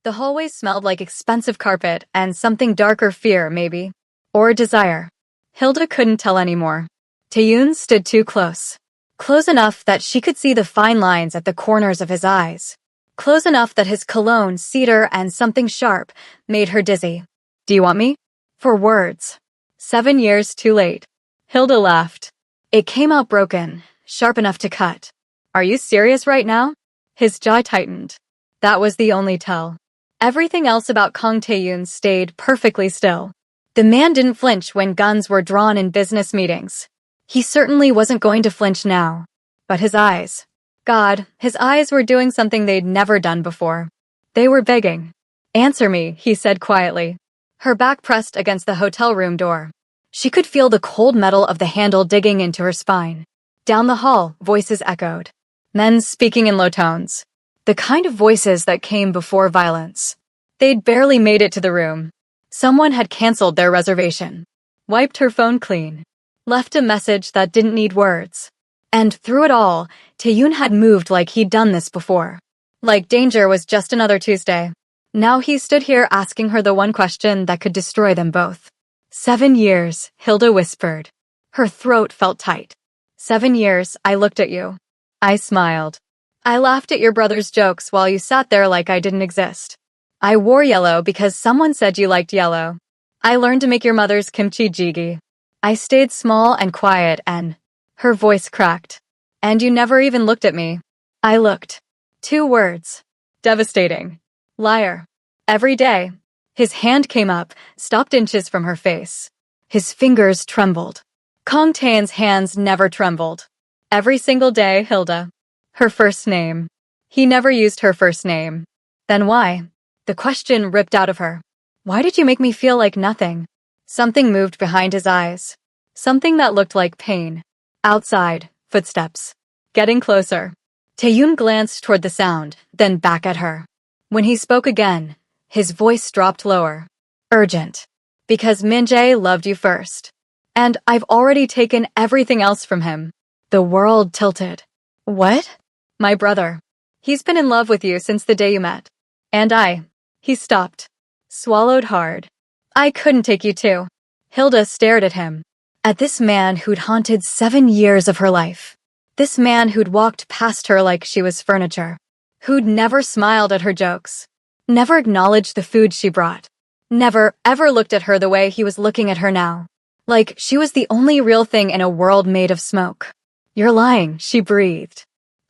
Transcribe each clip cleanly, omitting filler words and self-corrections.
The hallway smelled like expensive carpet and something darker, fear, maybe. Or desire. Hilda couldn't tell anymore. Taeyoon stood too close. Close enough that she could see the fine lines at the corners of his eyes. Close enough that his cologne, cedar, and something sharp made her dizzy. Do you want me? For words. 7 years too late. Hilda laughed. It came out broken, sharp enough to cut. Are you serious right now? His jaw tightened. That was the only tell. Everything else about Kang Taeyoon stayed perfectly still. The man didn't flinch when guns were drawn in business meetings. He certainly wasn't going to flinch now. But his eyes. God, his eyes were doing something they'd never done before. They were begging. Answer me, he said quietly. Her back pressed against the hotel room door. She could feel the cold metal of the handle digging into her spine. Down the hall, voices echoed. Men speaking in low tones. The kind of voices that came before violence. They'd barely made it to the room. Someone had canceled their reservation. Wiped her phone clean. Left a message that didn't need words. And through it all, Taeyoon had moved like he'd done this before. Like danger was just another Tuesday. Now he stood here asking her the one question that could destroy them both. 7 years, Hilda whispered. Her throat felt tight. 7 years, I looked at you. I smiled. I laughed at your brother's jokes while you sat there like I didn't exist. I wore yellow because someone said you liked yellow. I learned to make your mother's kimchi jjigae. I stayed small and quiet and... Her voice cracked. And you never even looked at me. I looked. 2 words. Devastating. Liar. Every day. His hand came up, stopped inches from her face. His fingers trembled. Kang Taeyoon's hands never trembled. Every single day, Hilda. Her first name. He never used her first name. Then why? The question ripped out of her. Why did you make me feel like nothing? Something moved behind his eyes. Something that looked like pain. Outside, footsteps. Getting closer. Taeyoon glanced toward the sound, then back at her. When he spoke again, his voice dropped lower. Urgent. Because Min-jae loved you first. And I've already taken everything else from him. The world tilted. What? My brother. He's been in love with you since the day you met. And I. He stopped. Swallowed hard. I couldn't take you too. Hilda stared at him. At this man who'd haunted 7 years of her life. This man who'd walked past her like she was furniture. Who'd never smiled at her jokes. Never acknowledged the food she brought. Never, ever looked at her the way he was looking at her now. Like she was the only real thing in a world made of smoke. You're lying, she breathed.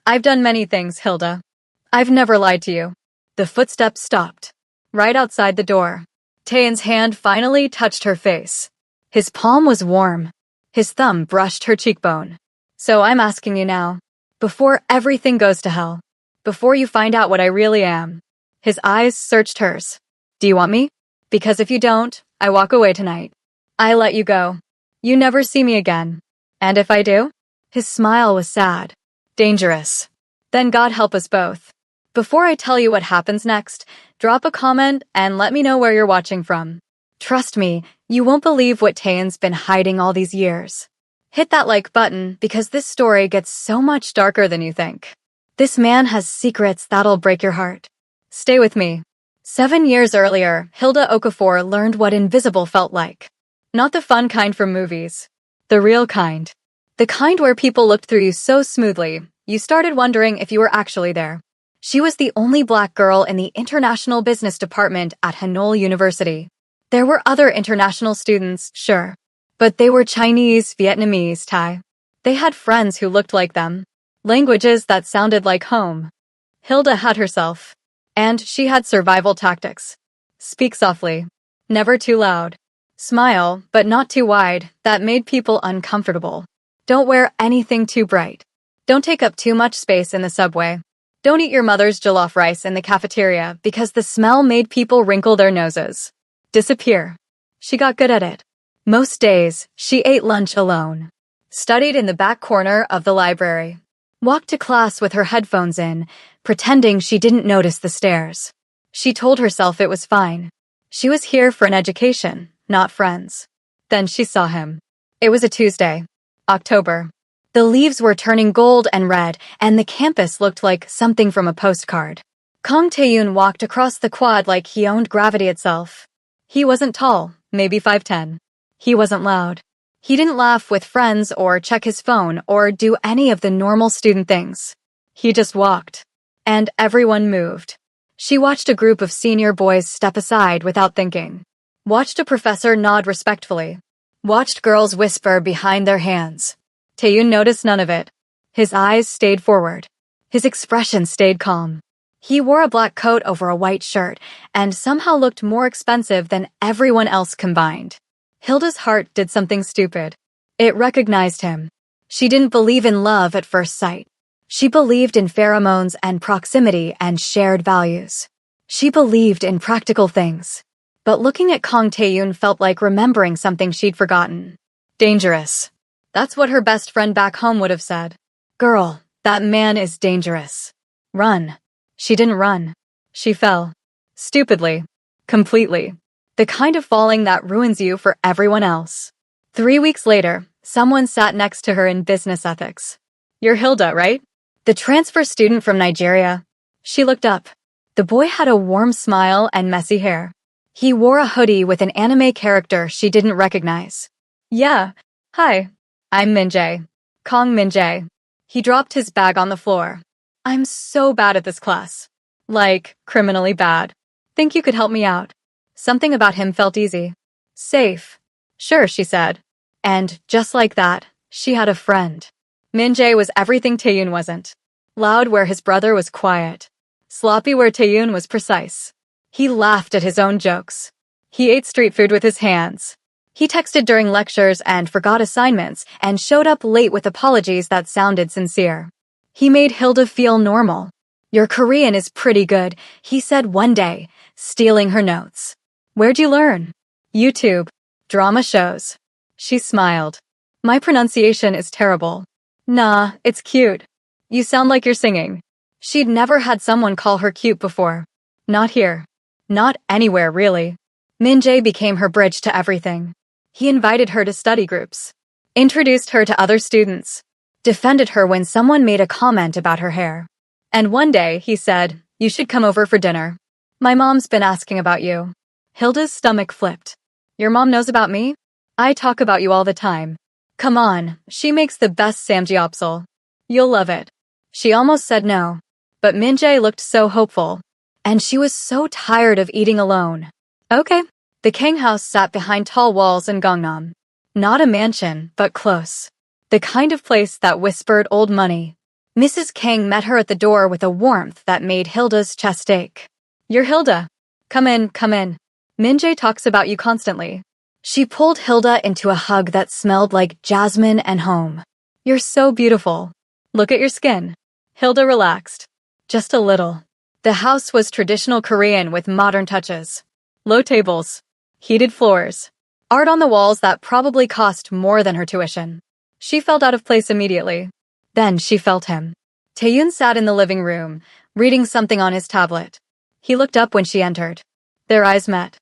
I've done many things, Hilda. I've never lied to you. The footsteps stopped. Right outside the door. Taeyoon's hand finally touched her face. His palm was warm. His thumb brushed her cheekbone. So I'm asking you now. Before everything goes to hell. Before you find out what I really am. His eyes searched hers. Do you want me? Because if you don't, I walk away tonight. I let you go. You never see me again. And if I do? His smile was sad. Dangerous. Then God help us both. Before I tell you what happens next, drop a comment and let me know where you're watching from. Trust me, you won't believe what Taeyoon's been hiding all these years. Hit that like button because this story gets so much darker than you think. This man has secrets that'll break your heart. Stay with me. 7 years earlier, Hilda Okafor learned what invisible felt like. Not the fun kind from movies. The real kind. The kind where people looked through you so smoothly, you started wondering if you were actually there. She was the only black girl in the International Business Department at Hanoi University. There were other international students, sure. But they were Chinese, Vietnamese, Thai. They had friends who looked like them. Languages that sounded like home. Hilda had herself. And she had survival tactics. Speak softly. Never too loud. Smile, but not too wide, that made people uncomfortable. Don't wear anything too bright. Don't take up too much space in the subway. Don't eat your mother's jollof rice in the cafeteria because the smell made people wrinkle their noses. Disappear. She got good at it. Most days, she ate lunch alone. Studied in the back corner of the library. Walked to class with her headphones in, pretending she didn't notice the stairs. She told herself it was fine. She was here for an education, not friends. Then she saw him. It was a Tuesday. October. The leaves were turning gold and red, and the campus looked like something from a postcard. Kong Tae-yoon walked across the quad like he owned gravity itself. He wasn't tall, maybe 5'10". He wasn't loud. He didn't laugh with friends or check his phone or do any of the normal student things. He just walked. And everyone moved. She watched a group of senior boys step aside without thinking. Watched a professor nod respectfully. Watched girls whisper behind their hands. Taeyoon noticed none of it. His eyes stayed forward. His expression stayed calm. He wore a black coat over a white shirt and somehow looked more expensive than everyone else combined. Hilda's heart did something stupid. It recognized him. She didn't believe in love at first sight. She believed in pheromones and proximity and shared values. She believed in practical things. But looking at Kong Tae-yoon felt like remembering something she'd forgotten. Dangerous. That's what her best friend back home would have said. Girl, that man is dangerous. Run. She didn't run. She fell. Stupidly. Completely. The kind of falling that ruins you for everyone else. 3 weeks later, someone sat next to her in business ethics. You're Hilda, right? The transfer student from Nigeria. She looked up. The boy had a warm smile and messy hair. He wore a hoodie with an anime character she didn't recognize. Yeah. Hi. I'm Min-jae. Kong Min-jae. He dropped his bag on the floor. I'm so bad at this class. Like, criminally bad. Think you could help me out? Something about him felt easy. Safe. Sure, she said. And, just like that, she had a friend. Min-jae was everything Taeyoon wasn't. Loud where his brother was quiet. Sloppy where Taeyoon was precise. He laughed at his own jokes. He ate street food with his hands. He texted during lectures and forgot assignments and showed up late with apologies that sounded sincere. He made Hilda feel normal. Your Korean is pretty good, he said one day, stealing her notes. Where'd you learn? YouTube. Drama shows. She smiled. My pronunciation is terrible. Nah, it's cute. You sound like you're singing. She'd never had someone call her cute before. Not here. Not anywhere, really. Min-jae became her bridge to everything. He invited her to study groups. Introduced her to other students. Defended her when someone made a comment about her hair. And one day, he said, you should come over for dinner. My mom's been asking about you. Hilda's stomach flipped. Your mom knows about me? I talk about you all the time. Come on, she makes the best samgyeopsal. You'll love it. She almost said no. But Min-jae looked so hopeful. And she was so tired of eating alone. Okay. The Kang house sat behind tall walls in Gangnam. Not a mansion, but close. The kind of place that whispered old money. Mrs. Kang met her at the door with a warmth that made Hilda's chest ache. You're Hilda. Come in, come in. Min-jae talks about you constantly. She pulled Hilda into a hug that smelled like jasmine and home. You're so beautiful. Look at your skin. Hilda relaxed. Just a little. The house was traditional Korean with modern touches. Low tables. Heated floors. Art on the walls that probably cost more than her tuition. She felt out of place immediately. Then she felt him. Taeyoon sat in the living room, reading something on his tablet. He looked up when she entered. Their eyes met.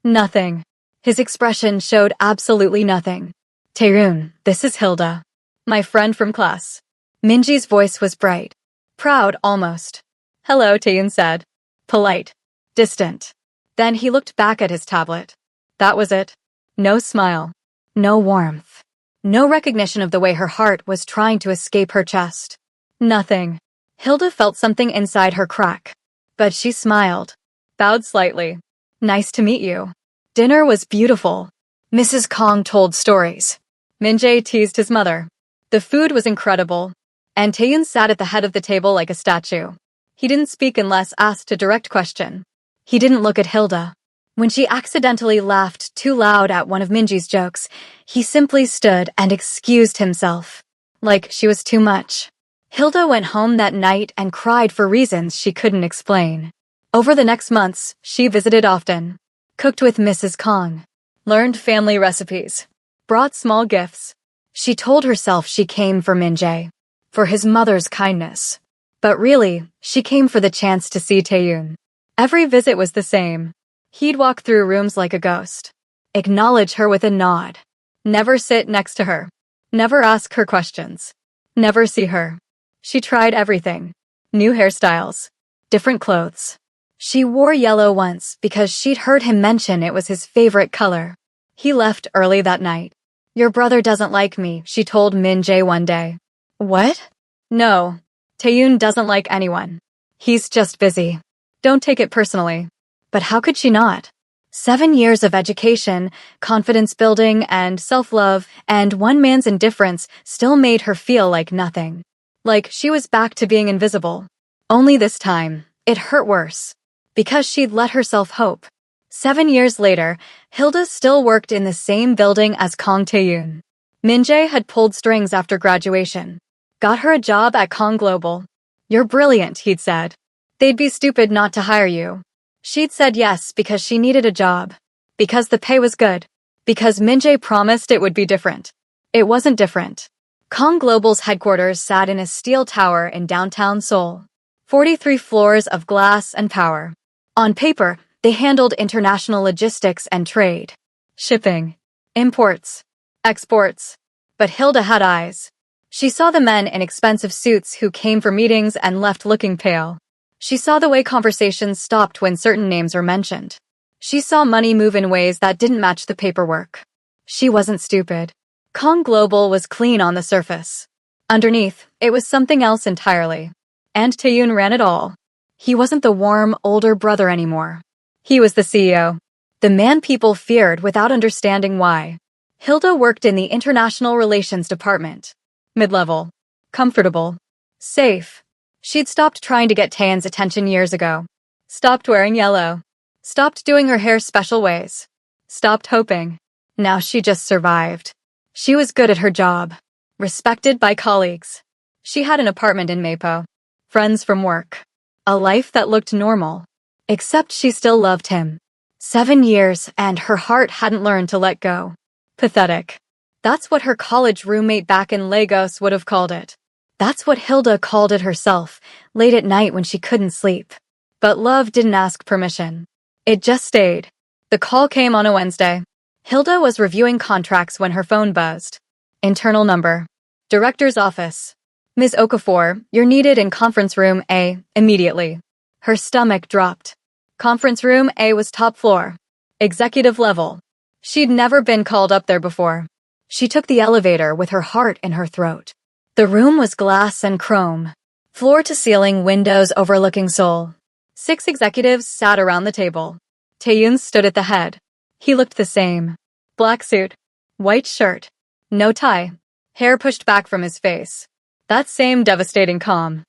Nothing. His expression showed absolutely nothing. Taeyoon, this is Hilda. My friend from class. Minji's voice was bright. Proud, almost. Hello, Taeyoon said. Polite. Distant. Then he looked back at his tablet. That was it. No smile. No warmth. No recognition of the way her heart was trying to escape her chest. Nothing. Hilda felt something inside her crack. But she smiled. Bowed slightly. Nice to meet you. Dinner was beautiful. Mrs. Kong told stories. Min-jae teased his mother. The food was incredible. And Taeyoon sat at the head of the table like a statue. He didn't speak unless asked a direct question. He didn't look at Hilda. When she accidentally laughed too loud at one of Minji's jokes, he simply stood and excused himself. Like she was too much. Hilda went home that night and cried for reasons she couldn't explain. Over the next months, she visited often. Cooked with Mrs. Kong. Learned family recipes. Brought small gifts. She told herself she came for Min-jae. For his mother's kindness. But really, she came for the chance to see Taeyoon. Every visit was the same. He'd walk through rooms like a ghost. Acknowledge her with a nod. Never sit next to her. Never ask her questions. Never see her. She tried everything. New hairstyles. different clothes. She wore yellow once because she'd heard him mention it was his favorite color. He left early that night. Your brother doesn't like me, she told Min-jae one day. What? No. Taeyoon doesn't like anyone. He's just busy. Don't take it personally. But how could she not? 7 years of education, confidence building, and self-love, and one man's indifference still made her feel like nothing. Like she was back to being invisible. Only this time, it hurt worse. Because she'd let herself hope. 7 years later, Hilda still worked in the same building as Kang Taeyoon. Min-jae had pulled strings after graduation. Got her a job at Kang Global. You're brilliant, he'd said. They'd be stupid not to hire you. She'd said yes because she needed a job. Because the pay was good. Because Min-jae promised it would be different. It wasn't different. Kang Global's headquarters sat in a steel tower in downtown Seoul. 43 floors of glass and power. On paper, they handled international logistics and trade. Shipping. Imports. Exports. But Hilda had eyes. She saw the men in expensive suits who came for meetings and left looking pale. She saw the way conversations stopped when certain names were mentioned. She saw money move in ways that didn't match the paperwork. She wasn't stupid. Kang Global was clean on the surface. Underneath, it was something else entirely. And Taeyoon ran it all. He wasn't the warm, older brother anymore. He was the CEO. The man people feared without understanding why. Hilda worked in the International Relations Department. Mid-level. Comfortable. Safe. She'd stopped trying to get Taeyeon's attention years ago. Stopped wearing yellow. Stopped doing her hair special ways. Stopped hoping. Now she just survived. She was good at her job. Respected by colleagues. She had an apartment in Mapo. Friends from work. A life that looked normal. Except she still loved him. 7 years and her heart hadn't learned to let go. Pathetic. That's what her college roommate back in Lagos would have called it. That's what Hilda called it herself, late at night when she couldn't sleep. But love didn't ask permission. It just stayed. The call came on a Wednesday. Hilda was reviewing contracts when her phone buzzed. Internal number. Director's office. Ms. Okafor, you're needed in conference room A, immediately. Her stomach dropped. Conference room A was top floor. Executive level. She'd never been called up there before. She took the elevator with her heart in her throat. The room was glass and chrome. Floor-to-ceiling windows overlooking Seoul. 6 executives sat around the table. Taeyoon stood at the head. He looked the same. Black suit. White shirt. No tie. Hair pushed back from his face. That same devastating calm.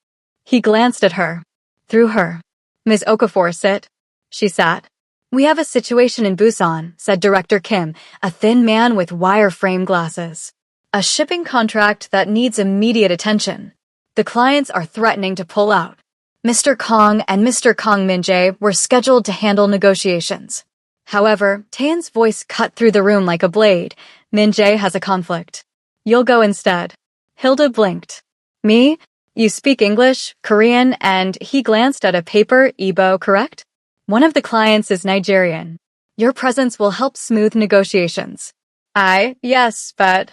He glanced at her. Through her. Ms. Okafor, sit. She sat. We have a situation in Busan, said Director Kim, a thin man with wire-frame glasses. A shipping contract that needs immediate attention. The clients are threatening to pull out. Mr. Kang and Mr. Kang Min-jae were scheduled to handle negotiations. However, Taeyeon's voice cut through the room like a blade. Min-jae has a conflict. You'll go instead. Hilda blinked. Me? You speak English, Korean, and he glanced at a paper, Igbo, correct? One of the clients is Nigerian. Your presence will help smooth negotiations. Yes, but...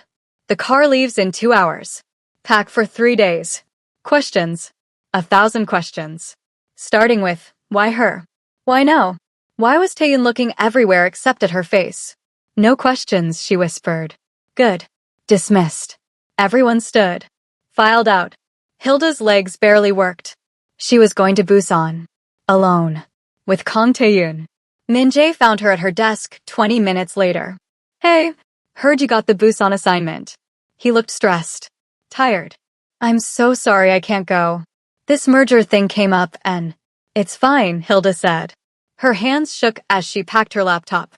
The car leaves in 2 hours. Pack for 3 days. Questions. 1,000 questions. Starting with, why her? Why no? Why was Taeyeon looking everywhere except at her face? No questions, she whispered. Good. Dismissed. Everyone stood. Filed out. Hilda's legs barely worked. She was going to Busan. Alone. With Kang Taeyoon. Min-jae found her at her desk 20 minutes later. Hey, heard you got the Busan assignment. He looked stressed. Tired. I'm so sorry I can't go. This merger thing came up and... It's fine, Hilda said. Her hands shook as she packed her laptop.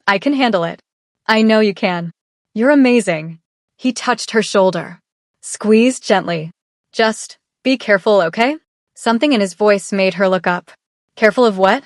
I can handle it. I know you can. You're amazing. He touched her shoulder. Squeezed gently. Just, be careful, okay? Something in his voice made her look up. Careful of what?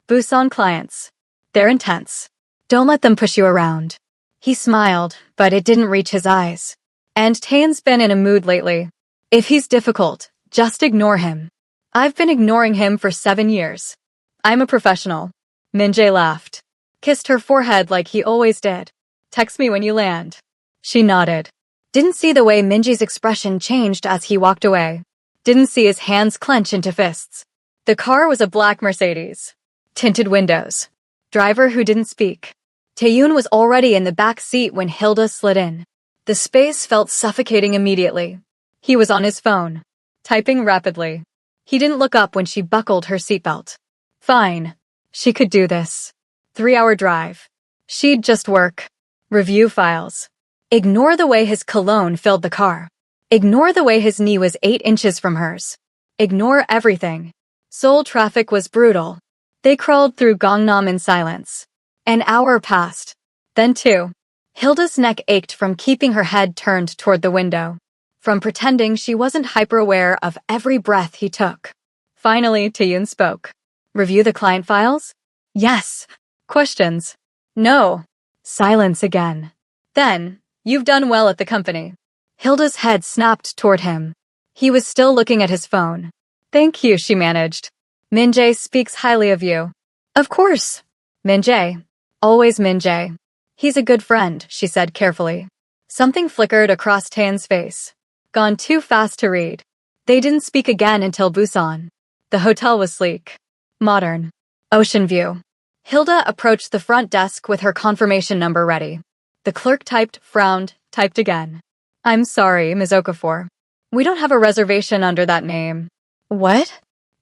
Busan clients. They're intense. Don't let them push you around. He smiled, but it didn't reach his eyes. And Taeyeon's been in a mood lately. If he's difficult, just ignore him. I've been ignoring him for 7 years. I'm a professional. Min-jae laughed. Kissed her forehead like he always did. Text me when you land. She nodded. Didn't see the way Min-jae's expression changed as he walked away. Didn't see his hands clench into fists. The car was a black Mercedes. Tinted windows. Driver who didn't speak. Taeyoon was already in the back seat when Hilda slid in. The space felt suffocating immediately. He was on his phone, typing rapidly. He didn't look up when she buckled her seatbelt. Fine. She could do this. 3-hour drive. She'd just work. Review files. Ignore the way his cologne filled the car. Ignore the way his knee was 8 inches from hers. Ignore everything. Seoul traffic was brutal. They crawled through Gangnam in silence. An hour passed. Then 2. Hilda's neck ached from keeping her head turned toward the window. From pretending she wasn't hyper-aware of every breath he took. Finally, Taeyoon spoke. Review the client files? Yes. Questions? No. Silence again. Then, you've done well at the company. Hilda's head snapped toward him. He was still looking at his phone. Thank you, she managed. Min-jae speaks highly of you. Of course. Min-jae. Always Min-jae. He's a good friend, she said carefully. Something flickered across Taeyoon's face. Gone too fast to read. They didn't speak again until Busan. The hotel was sleek. Modern. Ocean view. Hilda approached the front desk with her confirmation number ready. The clerk typed, frowned, typed again. I'm sorry, Ms. Okafor. We don't have a reservation under that name. What?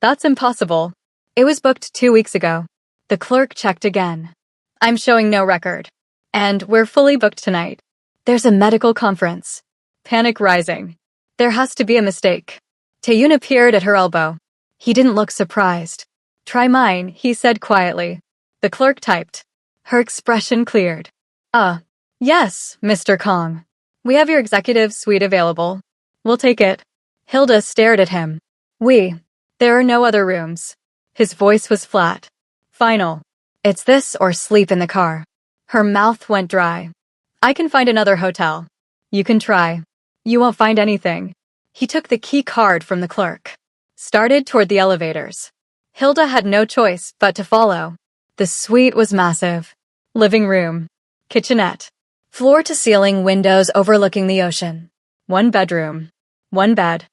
That's impossible. It was booked 2 weeks ago. The clerk checked again. I'm showing no record. And we're fully booked tonight. There's a medical conference. Panic rising. There has to be a mistake. Taeyoon appeared at her elbow. He didn't look surprised. Try mine, he said quietly. The clerk typed. Her expression cleared. Yes, Mr. Kong. We have your executive suite available. We'll take it. Hilda stared at him. There are no other rooms. His voice was flat. Final. It's this or sleep in the car. Her mouth went dry. I can find another hotel. You can try. You won't find anything. He took the key card from the clerk. Started toward the elevators. Hilda had no choice but to follow. The suite was massive. Living room. Kitchenette. Floor-to-ceiling windows overlooking the ocean. 1 bedroom. 1 bed.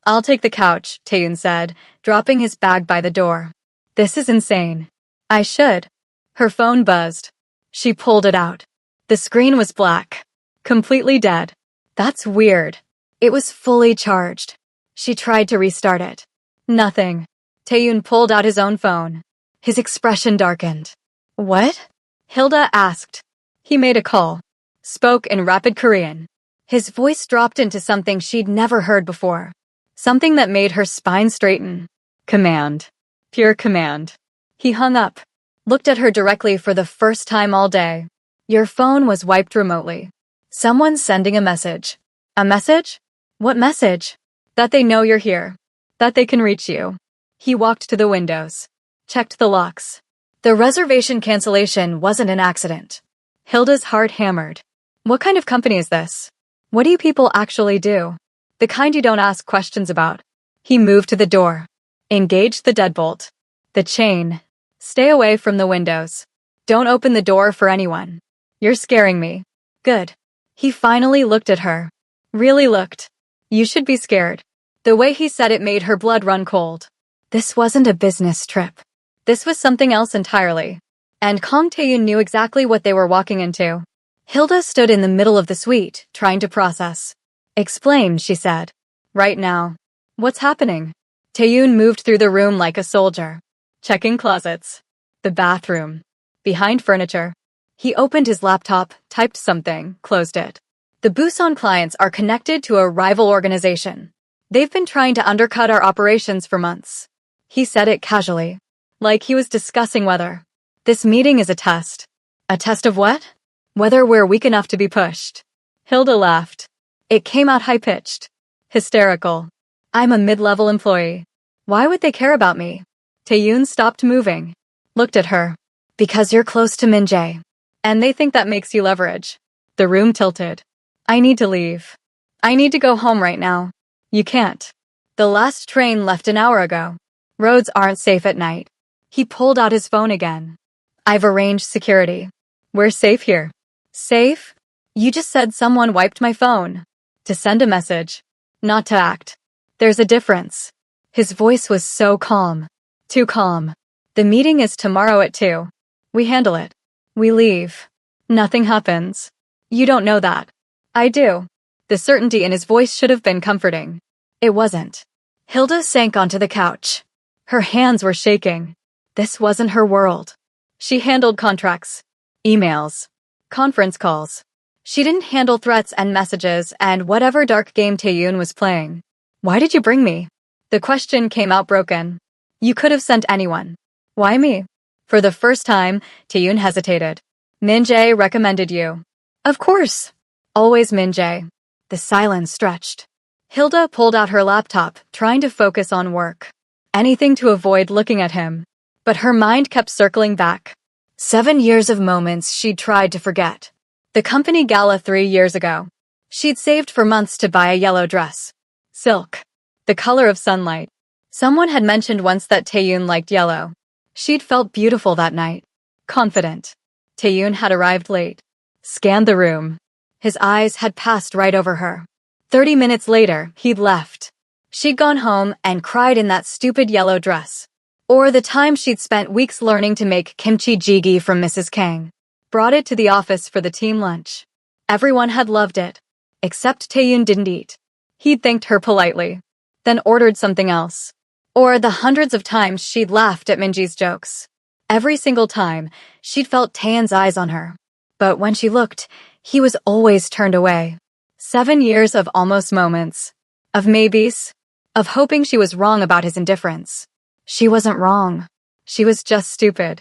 I'll take the couch, Taeyoon said, dropping his bag by the door. This is insane. I should. Her phone buzzed. She pulled it out. The screen was black. Completely dead. That's weird. It was fully charged. She tried to restart it. Nothing. Taeyoon pulled out his own phone. His expression darkened. What? Hilda asked. He made a call. Spoke in rapid Korean. His voice dropped into something she'd never heard before. Something that made her spine straighten. Command. Pure command. He hung up. Looked at her directly for the first time all day. Your phone was wiped remotely. Someone's sending a message. A message? What message? That they know you're here. That they can reach you. He walked to the windows. Checked the locks. The reservation cancellation wasn't an accident. Hilda's heart hammered. What kind of company is this? What do you people actually do? The kind you don't ask questions about. He moved to the door. Engaged the deadbolt. The chain. Stay away from the windows. Don't open the door for anyone. You're scaring me. Good. He finally looked at her. Really looked. You should be scared. The way he said it made her blood run cold. This wasn't a business trip. This was something else entirely. And Kong Taeyoon knew exactly what they were walking into. Hilda stood in the middle of the suite, trying to process. Explain, she said. Right now. What's happening? Taeyoon moved through the room like a soldier. Checking closets. The bathroom. Behind furniture. He opened his laptop, typed something, closed it. The Busan clients are connected to a rival organization. They've been trying to undercut our operations for months. He said it casually. Like he was discussing whether. This meeting is a test. A test of what? Whether we're weak enough to be pushed. Hilda laughed. It came out high-pitched. Hysterical. I'm a mid-level employee. Why would they care about me? Taeyoon stopped moving. Looked at her. Because you're close to Min-jae. And they think that makes you leverage. The room tilted. I need to leave. I need to go home right now. You can't. The last train left an hour ago. Roads aren't safe at night. He pulled out his phone again. I've arranged security. We're safe here. Safe? You just said someone wiped my phone. To send a message. Not to act. There's a difference. His voice was so calm. Too calm. The meeting is tomorrow at 2. We handle it. We leave. Nothing happens. You don't know that. I do. The certainty in his voice should have been comforting. It wasn't. Hilda sank onto the couch. Her hands were shaking. This wasn't her world. She handled contracts, emails, conference calls. She didn't handle threats and messages and whatever dark game Taeyoon was playing. Why did you bring me? The question came out broken. You could have sent anyone. Why me? For the first time, Taeyoon hesitated. Min-jae recommended you. Of course. Always Min-jae. The silence stretched. Hilda pulled out her laptop, trying to focus on work. Anything to avoid looking at him. But her mind kept circling back. 7 years of moments she'd tried to forget. The company gala 3 years ago. She'd saved for months to buy a yellow dress. Silk. The color of sunlight. Someone had mentioned once that Taeyoon liked yellow. She'd felt beautiful that night. Confident. Taeyoon had arrived late. Scanned the room. His eyes had passed right over her. 30 minutes later, he'd left. She'd gone home and cried in that stupid yellow dress. Or the time she'd spent weeks learning to make kimchi jjigae from Mrs. Kang. Brought it to the office for the team lunch. Everyone had loved it. Except Taeyoon didn't eat. He'd thanked her politely. Then ordered something else. Or the hundreds of times she'd laughed at Minji's jokes. Every single time, she'd felt Taeyeon's eyes on her. But when she looked, he was always turned away. 7 years of almost moments. Of maybes. Of hoping she was wrong about his indifference. She wasn't wrong. She was just stupid.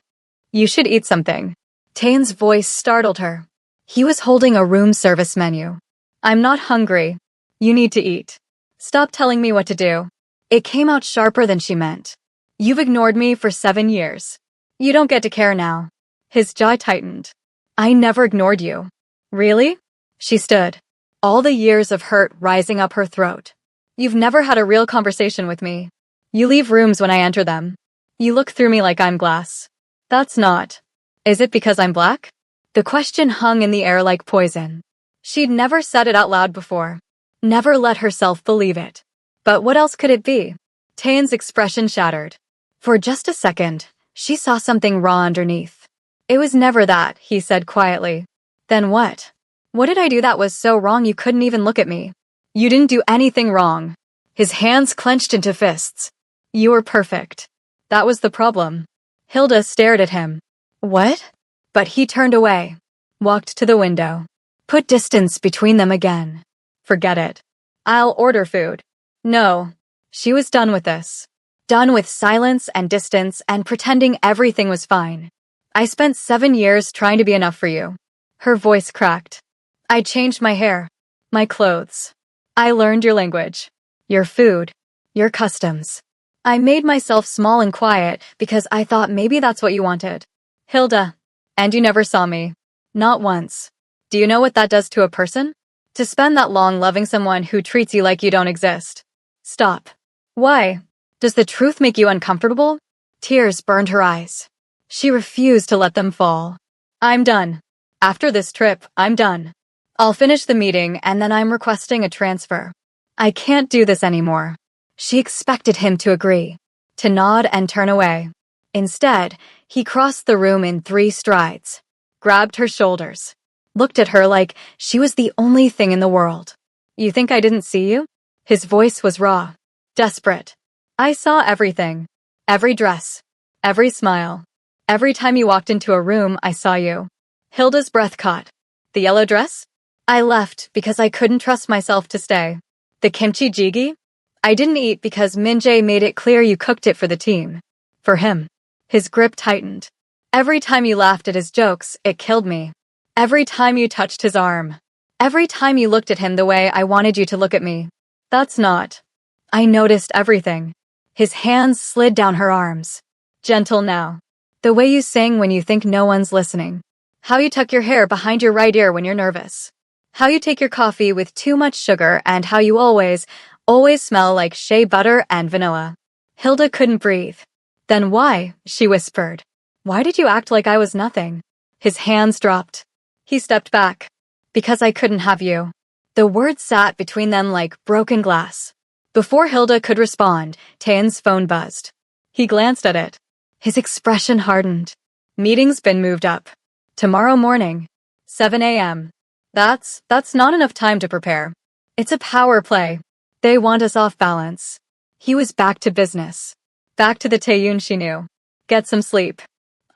You should eat something. Taeyeon's voice startled her. He was holding a room service menu. I'm not hungry. You need to eat. Stop telling me what to do. It came out sharper than she meant. You've ignored me for 7 years. You don't get to care now. His jaw tightened. I never ignored you. Really? She stood. All the years of hurt rising up her throat. You've never had a real conversation with me. You leave rooms when I enter them. You look through me like I'm glass. That's not. Is it because I'm black? The question hung in the air like poison. She'd never said it out loud before. Never let herself believe it. But what else could it be? Taeyeon's expression shattered. For just a second, she saw something raw underneath. It was never that, he said quietly. Then what? What did I do that was so wrong you couldn't even look at me? You didn't do anything wrong. His hands clenched into fists. You were perfect. That was the problem. Hilda stared at him. What? But he turned away. Walked to the window. Put distance between them again. Forget it. I'll order food. No. She was done with this. Done with silence and distance and pretending everything was fine. I spent 7 years trying to be enough for you. Her voice cracked. I changed my hair. My clothes. I learned your language. Your food. Your customs. I made myself small and quiet because I thought maybe that's what you wanted. Hilda. And you never saw me. Not once. Do you know what that does to a person? To spend that long loving someone who treats you like you don't exist. Stop. Why? Does the truth make you uncomfortable? Tears burned her eyes. She refused to let them fall. I'm done. After this trip, I'm done. I'll finish the meeting and then I'm requesting a transfer. I can't do this anymore. She expected him to agree, to nod and turn away. Instead, he crossed the room in 3 strides, grabbed her shoulders, looked at her like she was the only thing in the world. You think I didn't see you? His voice was raw, desperate. I saw everything. Every dress. Every smile. Every time you walked into a room, I saw you. Hilda's breath caught. The yellow dress? I left because I couldn't trust myself to stay. The kimchi jjigae? I didn't eat because Min-jae made it clear you cooked it for the team. For him. His grip tightened. Every time you laughed at his jokes, it killed me. Every time you touched his arm. Every time you looked at him the way I wanted you to look at me. That's not. I noticed everything. His hands slid down her arms. Gentle now. The way you sing when you think no one's listening. How you tuck your hair behind your right ear when you're nervous. How you take your coffee with too much sugar and how you always smell like shea butter and vanilla. Hilda couldn't breathe. Then why? She whispered. Why did you act like I was nothing? His hands dropped. He stepped back. Because I couldn't have you. The words sat between them like broken glass. Before Hilda could respond, Taeyeon's phone buzzed. He glanced at it. His expression hardened. Meeting's been moved up. Tomorrow morning, 7 a.m. That's not enough time to prepare. It's a power play. They want us off balance. He was back to business. Back to the Taeyun she knew. Get some sleep.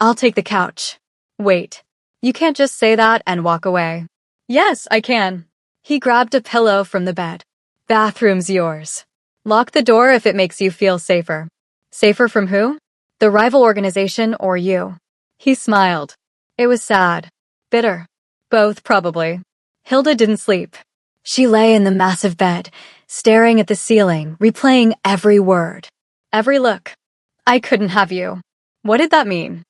I'll take the couch. Wait. You can't just say that and walk away. Yes, I can. He grabbed a pillow from the bed. Bathroom's yours. Lock the door if it makes you feel safer. Safer from who? The rival organization or you? He smiled. It was sad. Bitter. Both, probably. Hilda didn't sleep. She lay in the massive bed, staring at the ceiling, replaying every word. Every look. I couldn't have you. What did that mean?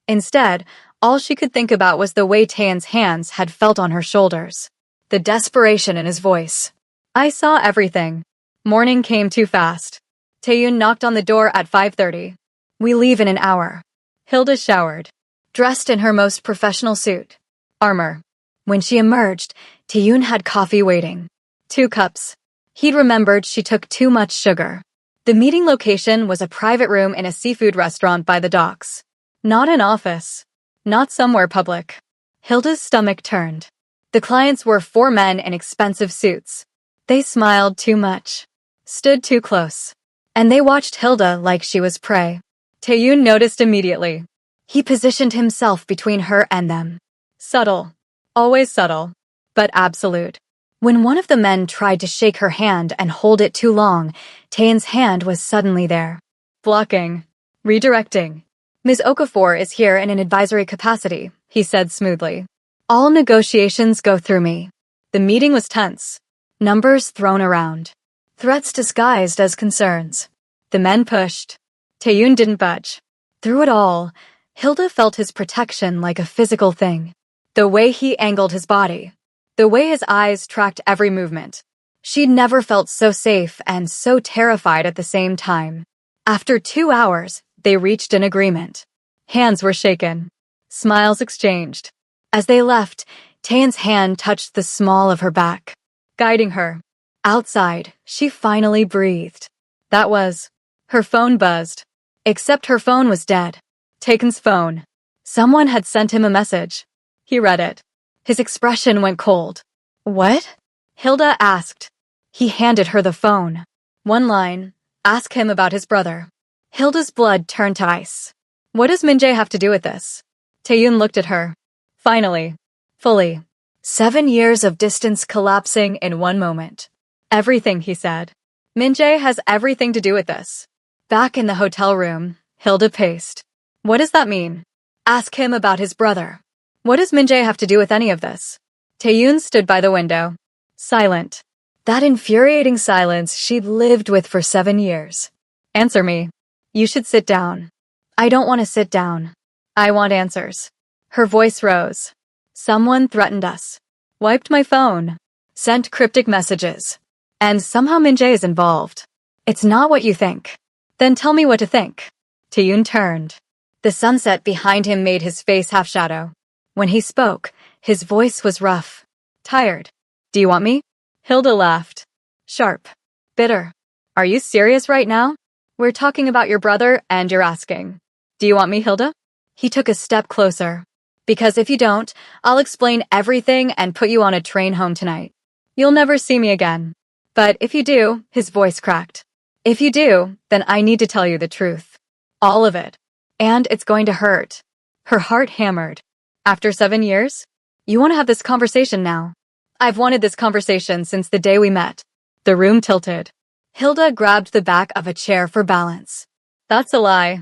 Instead, all she could think about was the way Taeyeon's hands had felt on her shoulders. The desperation in his voice. I saw everything. Morning came too fast. Taeyeon knocked on the door at 5:30. We leave in an hour. Hilda showered, dressed in her most professional suit. Armor. When she emerged, Taeyeon had coffee waiting. 2 cups. He'd remembered she took too much sugar. The meeting location was a private room in a seafood restaurant by the docks. Not an office. Not somewhere public. Hilda's stomach turned. The clients were 4 men in expensive suits. They smiled too much. Stood too close. And they watched Hilda like she was prey. Taeyeon noticed immediately. He positioned himself between her and them. Subtle. Always subtle. But absolute. When one of the men tried to shake her hand and hold it too long, Taeyeon's hand was suddenly there. Blocking. Redirecting. Ms. Okafor is here in an advisory capacity, he said smoothly. All negotiations go through me. The meeting was tense. Numbers thrown around. Threats disguised as concerns. The men pushed. Taeyeon didn't budge. Through it all, Hilda felt his protection like a physical thing. The way he angled his body. The way his eyes tracked every movement. She'd never felt so safe and so terrified at the same time. After 2 hours, they reached an agreement. Hands were shaken. Smiles exchanged. As they left, Taeyeon's hand touched the small of her back, guiding her. Outside, she finally breathed. That was. Her phone buzzed. Except her phone was dead. Taeyeon's phone. Someone had sent him a message. He read it. His expression went cold. What? Hilda asked. He handed her the phone. One line. Ask him about his brother. Hilda's blood turned to ice. What does Min-jae have to do with this? Taeyeon looked at her. Finally. Fully. 7 years of distance collapsing in one moment. Everything, he said. Min-jae has everything to do with this. Back in the hotel room, Hilda paced. What does that mean? Ask him about his brother. What does Min-jae have to do with any of this? Taeyeon stood by the window. Silent. That infuriating silence she'd lived with for 7 years. Answer me. You should sit down. I don't want to sit down. I want answers. Her voice rose. Someone threatened us. Wiped my phone. Sent cryptic messages. And somehow Min-jae is involved. It's not what you think. Then tell me what to think. Taeyeon turned. The sunset behind him made his face half shadow. When he spoke, his voice was rough. Tired. Do you want me? Hilda laughed. Sharp. Bitter. Are you serious right now? We're talking about your brother and you're asking. Do you want me, Hilda? He took a step closer. Because if you don't, I'll explain everything and put you on a train home tonight. You'll never see me again. But if you do, his voice cracked. If you do, then I need to tell you the truth. All of it. And it's going to hurt. Her heart hammered. After 7 years? You want to have this conversation now. I've wanted this conversation since the day we met. The room tilted. Hilda grabbed the back of a chair for balance. That's a lie.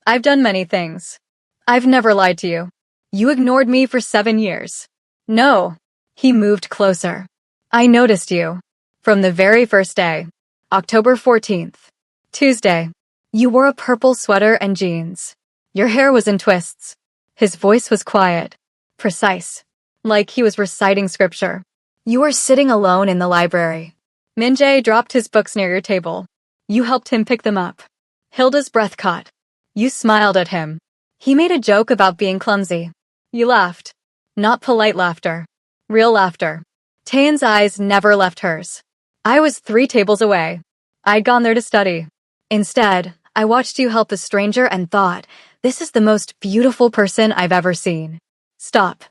I've done many things. I've never lied to you. You ignored me for 7 years. No. He moved closer. I noticed you. From the very first day. October 14th. Tuesday. You wore a purple sweater and jeans. Your hair was in twists. His voice was quiet. Precise. Like he was reciting scripture. You were sitting alone in the library. Min-jae dropped his books near your table. You helped him pick them up. Hilda's breath caught. You smiled at him. He made a joke about being clumsy. You laughed. Not polite laughter. Real laughter. Taeyeon's eyes never left hers. I was 3 tables away. I'd gone there to study. Instead, I watched you help a stranger and thought, this is the most beautiful person I've ever seen. Stop.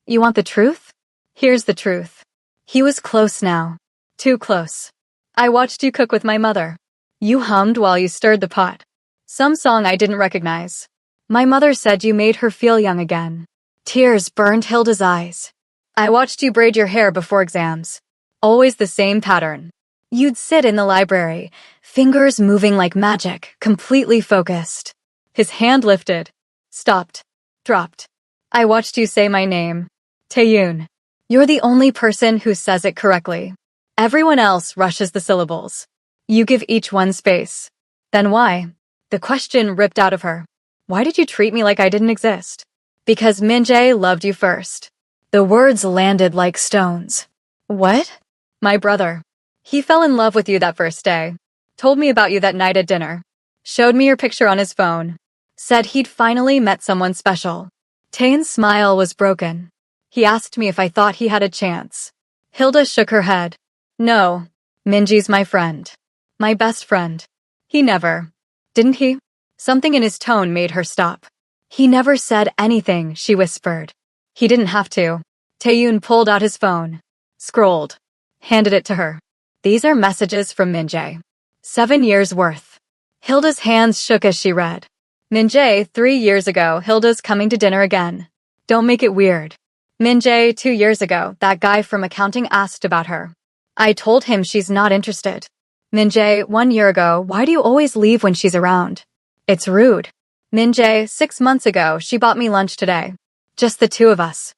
You want the truth? Here's the truth. He was close now. Too close. I watched you cook with my mother. You hummed while you stirred the pot. Some song I didn't recognize. My mother said you made her feel young again. Tears burned Hilda's eyes. I watched you braid your hair before exams. Always the same pattern. You'd sit in the library, fingers moving like magic, completely focused. His hand lifted, stopped, dropped. I watched you say my name. Taeyoon. You're the only person who says it correctly. Everyone else rushes the syllables. You give each one space. Then why? The question ripped out of her. Why did you treat me like I didn't exist? Because Min-jae loved you first. The words landed like stones. What? My brother. He fell in love with you that first day. Told me about you that night at dinner. Showed me your picture on his phone. Said he'd finally met someone special. Taeyoon's smile was broken. He asked me if I thought he had a chance. Hilda shook her head. No. Minji's my friend. My best friend. He never. Didn't he? Something in his tone made her stop. He never said anything, she whispered. He didn't have to. Taeyoon pulled out his phone. Scrolled. Handed it to her. These are messages from Min-jae. 7 years worth. Hilda's hands shook as she read. Min-jae, 3 years ago, Hilda's coming to dinner again. Don't make it weird. Min-jae, 2 years ago, that guy from accounting asked about her. I told him she's not interested. Min-jae, 1 year ago, why do you always leave when she's around? It's rude. Min-jae, 6 months ago, she bought me lunch today. Just the two of us.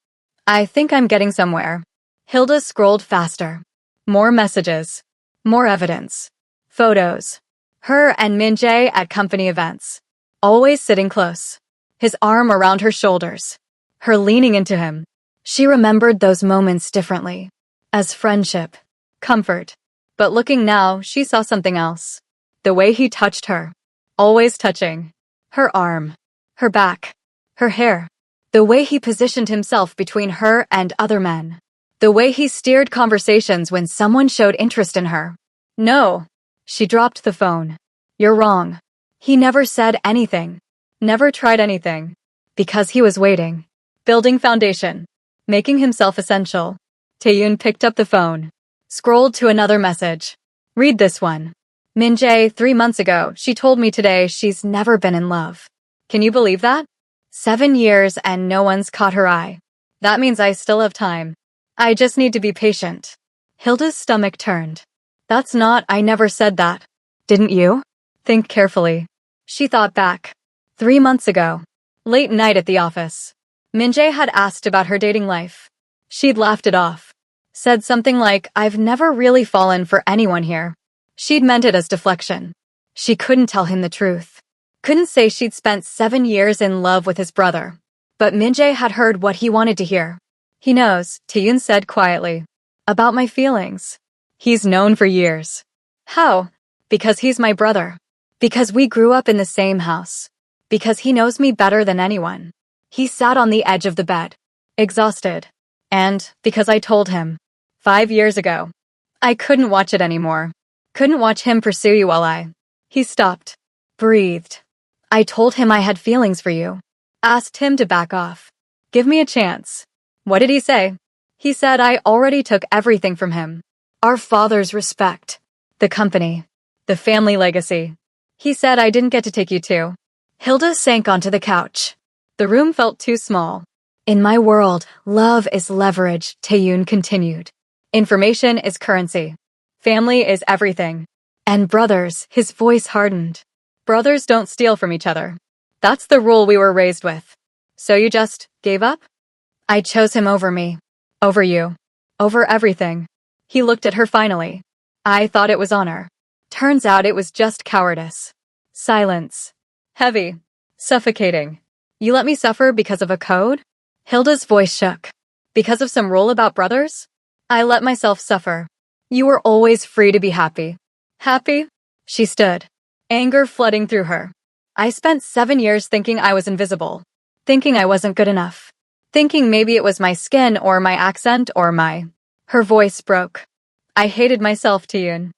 I think I'm getting somewhere. Hilda scrolled faster. More messages. More evidence. Photos. Her and Min-jae at company events. Always sitting close. His arm around her shoulders. Her leaning into him. She remembered those moments differently. As friendship. Comfort. But looking now, she saw something else. The way he touched her. Always touching. Her arm. Her back. Her hair. The way he positioned himself between her and other men. The way he steered conversations when someone showed interest in her. No. She dropped the phone. You're wrong. He never said anything. Never tried anything. Because he was waiting. Building foundation. Making himself essential. Taeyoon picked up the phone. Scrolled to another message. Read this one. Min-jae, 3 months ago, she told me today she's never been in love. Can you believe that? 7 years and no one's caught her eye. That means I still have time. I just need to be patient. Hilda's stomach turned. That's not, I never said that. Didn't you? Think carefully. She thought back. 3 months ago. Late night at the office. Min-jae had asked about her dating life. She'd laughed it off. Said something like, I've never really fallen for anyone here. She'd meant it as deflection. She couldn't tell him the truth. Couldn't say she'd spent 7 years in love with his brother. But Min-jae had heard what he wanted to hear. He knows, Taeyoon said quietly. About my feelings. He's known for years. How? Because he's my brother. Because we grew up in the same house. Because he knows me better than anyone. He sat on the edge of the bed. Exhausted. And because I told him. 5 years ago. I couldn't watch it anymore. Couldn't watch him pursue you while He stopped. Breathed. I told him I had feelings for you. Asked him to back off. Give me a chance. What did he say? He said I already took everything from him. Our father's respect. The company. The family legacy. He said I didn't get to take you too. Hilda sank onto the couch. The room felt too small. In my world, love is leverage, Taeyoon continued. Information is currency. Family is everything. And brothers, his voice hardened. Brothers don't steal from each other. That's the rule we were raised with. So you just gave up? I chose him over me. Over you. Over everything. He looked at her finally. I thought it was honor. Turns out it was just cowardice. Silence. Heavy. Suffocating. You let me suffer because of a code? Hilda's voice shook. Because of some rule about brothers? I let myself suffer. You were always free to be happy. Happy? She stood. Anger flooding through her. I spent 7 years thinking I was invisible. Thinking I wasn't good enough. Thinking maybe it was my skin or my accent or my... Her voice broke. I hated myself, Taeyoon.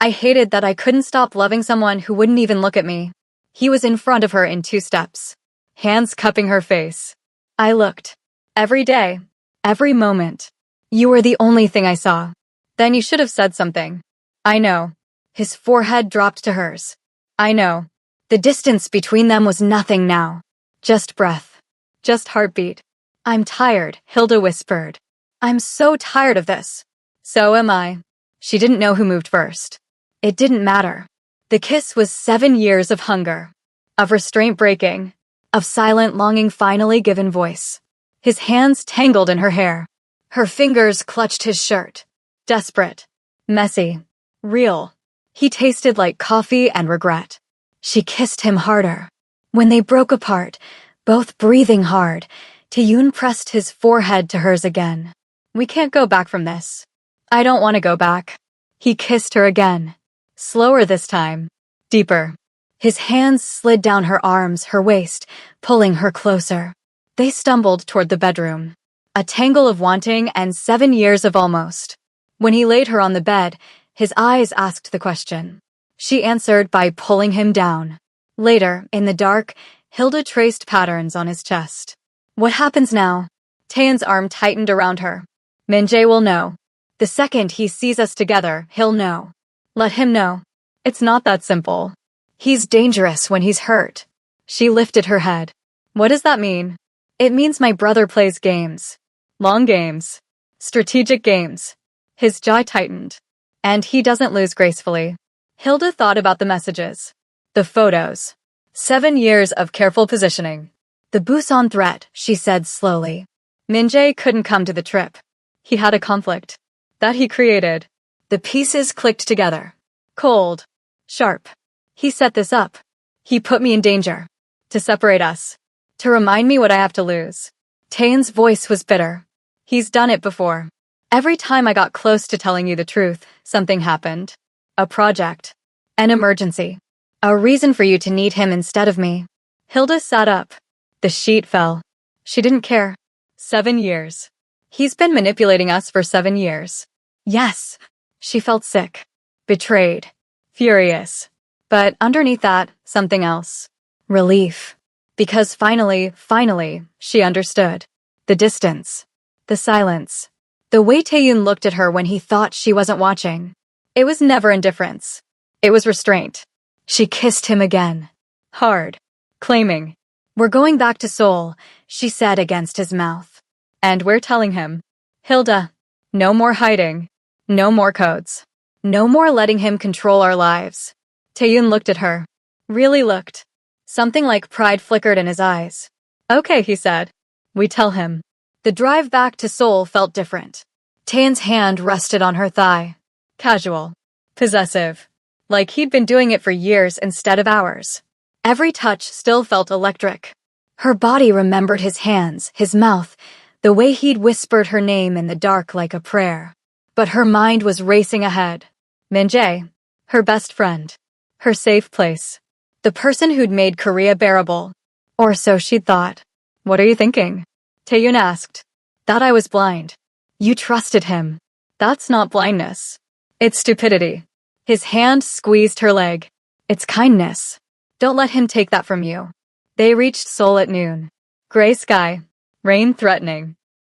I hated that I couldn't stop loving someone who wouldn't even look at me. He was in front of her in 2 steps, hands cupping her face. I looked. Every day. Every moment. You were the only thing I saw. Then you should have said something. I know. His forehead dropped to hers. I know. The distance between them was nothing now. Just breath. Just heartbeat. I'm tired, Hilda whispered. I'm so tired of this. So am I. She didn't know who moved first. It didn't matter. The kiss was 7 years of hunger, of restraint breaking, of silent longing finally given voice. His hands tangled in her hair. Her fingers clutched his shirt. Desperate. Messy. Real. He tasted like coffee and regret. She kissed him harder. When they broke apart, both breathing hard, Taeyoon pressed his forehead to hers again. We can't go back from this. I don't want to go back. He kissed her again. Slower this time. Deeper. His hands slid down her arms, her waist, pulling her closer. They stumbled toward the bedroom. A tangle of wanting and 7 years of almost. When he laid her on the bed, his eyes asked the question. She answered by pulling him down. Later, in the dark, Hilda traced patterns on his chest. What happens now? Taeyeon's arm tightened around her. Min-jae will know. The second he sees us together, he'll know. Let him know. It's not that simple. He's dangerous when he's hurt. She lifted her head. What does that mean? It means my brother plays games. Long games. Strategic games. His jaw tightened. And he doesn't lose gracefully. Hilda thought about the messages. The photos. 7 years of careful positioning. The Busan threat, she said slowly. Min-jae couldn't come to the trip. He had a conflict. That he created. The pieces clicked together. Cold. Sharp. He set this up. He put me in danger. To separate us. To remind me what I have to lose. Taeyeon's voice was bitter. He's done it before. Every time I got close to telling you the truth, something happened. A project. An emergency. A reason for you to need him instead of me. Hilda sat up. The sheet fell. She didn't care. 7 years. He's been manipulating us for 7 years. Yes. She felt sick. Betrayed. Furious. But underneath that, something else. Relief. Because finally, she understood. The distance. The silence. The way Taeyoon looked at her when he thought she wasn't watching. It was never indifference. It was restraint. She kissed him again. Hard. Claiming. We're going back to Seoul, she said against his mouth. And we're telling him. Hilda. No more hiding. No more codes. No more letting him control our lives. Taeyoon looked at her. Really looked. Something like pride flickered in his eyes. Okay, he said. We tell him. The drive back to Seoul felt different. Taeyeon's hand rested on her thigh. Casual. Possessive. Like he'd been doing it for years instead of hours. Every touch still felt electric. Her body remembered his hands, his mouth, the way he'd whispered her name in the dark like a prayer. But her mind was racing ahead. Min-jae. Her best friend. Her safe place. The person who'd made Korea bearable. Or so she'd thought. What are you thinking? Taeyoon asked. That I was blind. You trusted him. That's not blindness. It's stupidity. His hand squeezed her leg. It's kindness. Don't let him take that from you. They reached Seoul at noon. Gray sky. Rain threatening.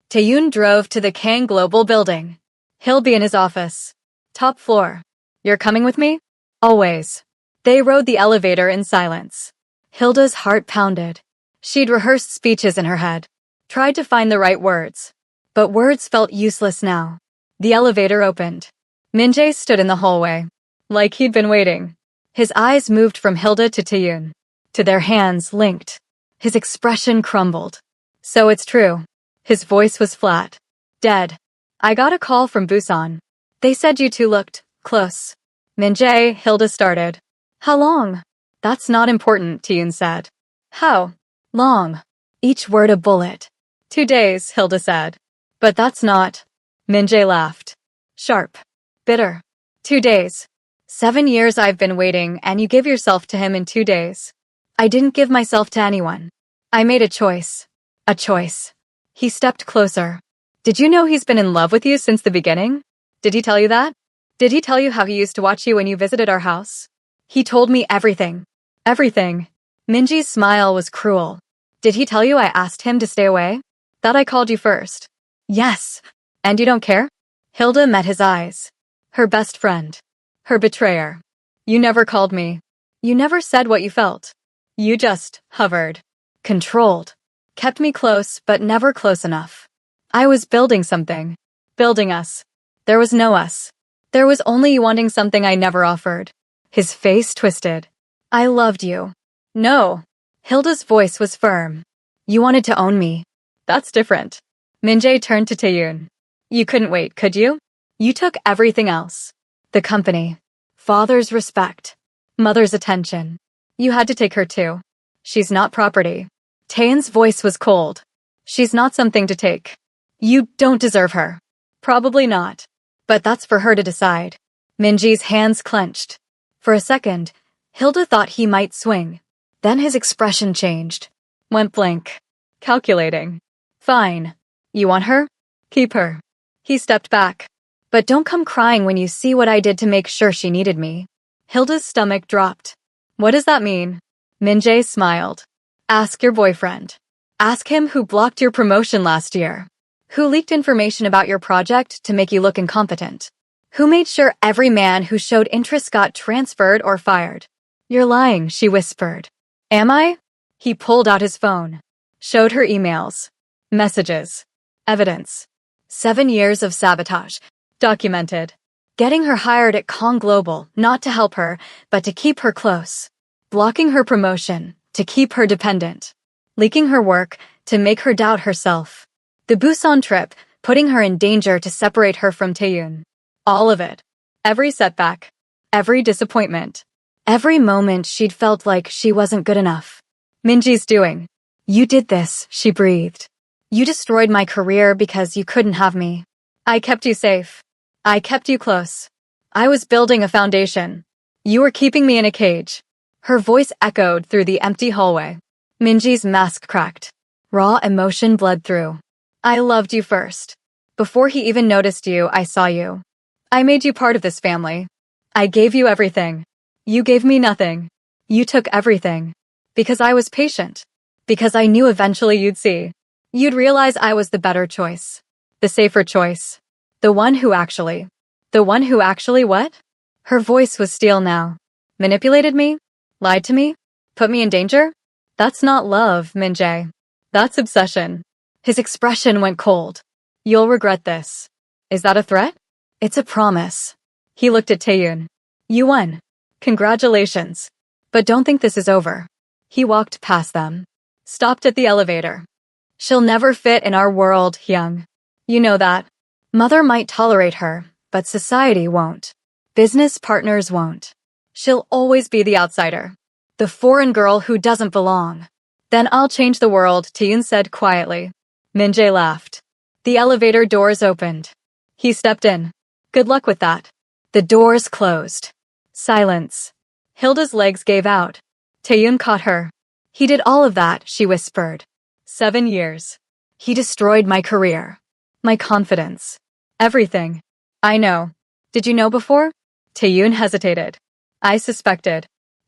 Taeyoon drove to the Kang Global building. He'll be in his office. Top floor. You're coming with me? Always. They rode the elevator in silence. Hilda's heart pounded. She'd rehearsed speeches in her head. Tried to find the right words. But words felt useless now. The elevator opened. Min-jae stood in the hallway. Like he'd been waiting. His eyes moved from Hilda to Taeyoon. To their hands linked. His expression crumbled. So it's true. His voice was flat. Dead. I got a call from Busan. They said you two looked close. Min-jae, Hilda started. How long? That's not important, Taeyoon said. How long? Each word a bullet. 2 days, Hilda said. But that's not. Min-jae laughed. Sharp. Bitter. 2 days. 7 years I've been waiting, and you give yourself to him in 2 days. I didn't give myself to anyone. I made a choice. A choice. He stepped closer. Did you know he's been in love with you since the beginning? Did he tell you that? Did he tell you how he used to watch you when you visited our house? He told me everything. Everything. Minji's smile was cruel. Did he tell you I asked him to stay away? That I called you first. Yes. And you don't care? Hilda met his eyes. Her best friend. Her betrayer. You never called me. You never said what you felt. You just hovered. Controlled. Kept me close, but never close enough. I was building something. Building us. There was no us. There was only you wanting something I never offered. His face twisted. I loved you. No. Hilda's voice was firm. You wanted to own me. That's different. Minjae turned to Taeyoon. You couldn't wait, could you? You took everything else. The company. Father's respect. Mother's attention. You had to take her too. She's not property. Taeyoon's voice was cold. She's not something to take. You don't deserve her. Probably not. But that's for her to decide. Minji's hands clenched. For a second, Hilda thought he might swing. Then his expression changed. Went blank. Calculating. Fine. You want her? Keep her. He stepped back. But don't come crying when you see what I did to make sure she needed me. Hilda's stomach dropped. What does that mean? Minjae smiled. Ask your boyfriend. Ask him who blocked your promotion last year. Who leaked information about your project to make you look incompetent. Who made sure every man who showed interest got transferred or fired. You're lying, she whispered. Am I? He pulled out his phone. Showed her emails. Messages. Evidence. 7 years of sabotage. Documented. Getting her hired at Kong Global, not to help her, but to keep her close. Blocking her promotion, to keep her dependent. Leaking her work, to make her doubt herself. The Busan trip, putting her in danger to separate her from Taeyoon. All of it. Every setback. Every disappointment. Every moment she'd felt like she wasn't good enough. Minji's doing. You did this, she breathed. You destroyed my career because you couldn't have me. I kept you safe. I kept you close. I was building a foundation. You were keeping me in a cage. Her voice echoed through the empty hallway. Minji's mask cracked. Raw emotion bled through. I loved you first. Before he even noticed you, I saw you. I made you part of this family. I gave you everything. You gave me nothing. You took everything. Because I was patient. Because I knew eventually you'd see. You'd realize I was the better choice. The safer choice. The one who actually what? Her voice was steel now. Manipulated me? Lied to me? Put me in danger? That's not love, Minjae. That's obsession. His expression went cold. You'll regret this. Is that a threat? It's a promise. He looked at Taeyoon. You won. Congratulations. But don't think this is over. He walked past them. Stopped at the elevator. She'll never fit in our world, Hyung. You know that. Mother might tolerate her, but society won't. Business partners won't. She'll always be the outsider. The foreign girl who doesn't belong. Then I'll change the world, Taeyoon said quietly. Minjae laughed. The elevator doors opened. He stepped in. Good luck with that. The doors closed. Silence. Hilda's legs gave out. Taeyoon caught her. He did all of that, she whispered. 7 years. He destroyed my career. My confidence. Everything. I know. Did you know before? Taeyoon hesitated. I suspected.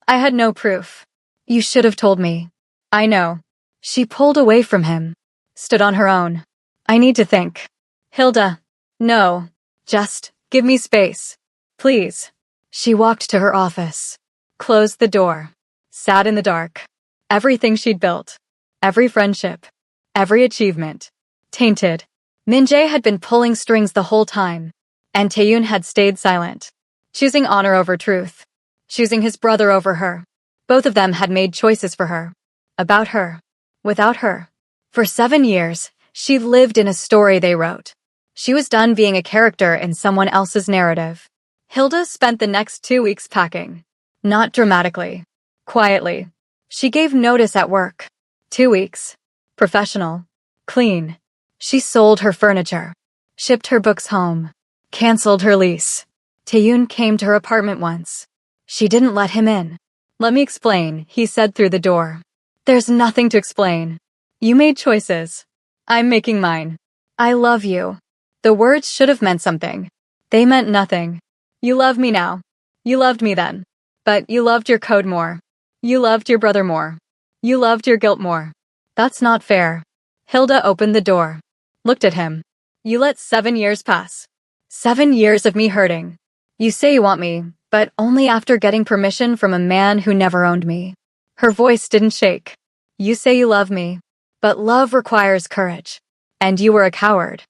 I had no proof. You should have told me. I know. She pulled away from him. Stood on her own. I need to think. Hilda. No. Just give me space. Please. She walked to her office. Closed the door. Sat in the dark. Everything she'd built. Every friendship. Every achievement. Tainted. Minjae had been pulling strings the whole time. And Taeyoon had stayed silent. Choosing honor over truth. Choosing his brother over her. Both of them had made choices for her. About her. Without her. For 7 years, she lived in a story they wrote. She was done being a character in someone else's narrative. Hilda spent the next 2 weeks packing. Not dramatically. Quietly. She gave notice at work. 2 weeks. Professional. Clean. She sold her furniture. Shipped her books home. Cancelled her lease. Taeyoon came to her apartment once. She didn't let him in. Let me explain, he said through the door. There's nothing to explain. You made choices. I'm making mine. I love you. The words should have meant something. They meant nothing. You love me now. You loved me then. But you loved your code more. You loved your brother more. You loved your guilt more. That's not fair. Hilda opened the door. Looked at him. You let 7 years pass. 7 years of me hurting. You say you want me, but only after getting permission from a man who never owned me. Her voice didn't shake. You say you love me, but love requires courage. And you were a coward.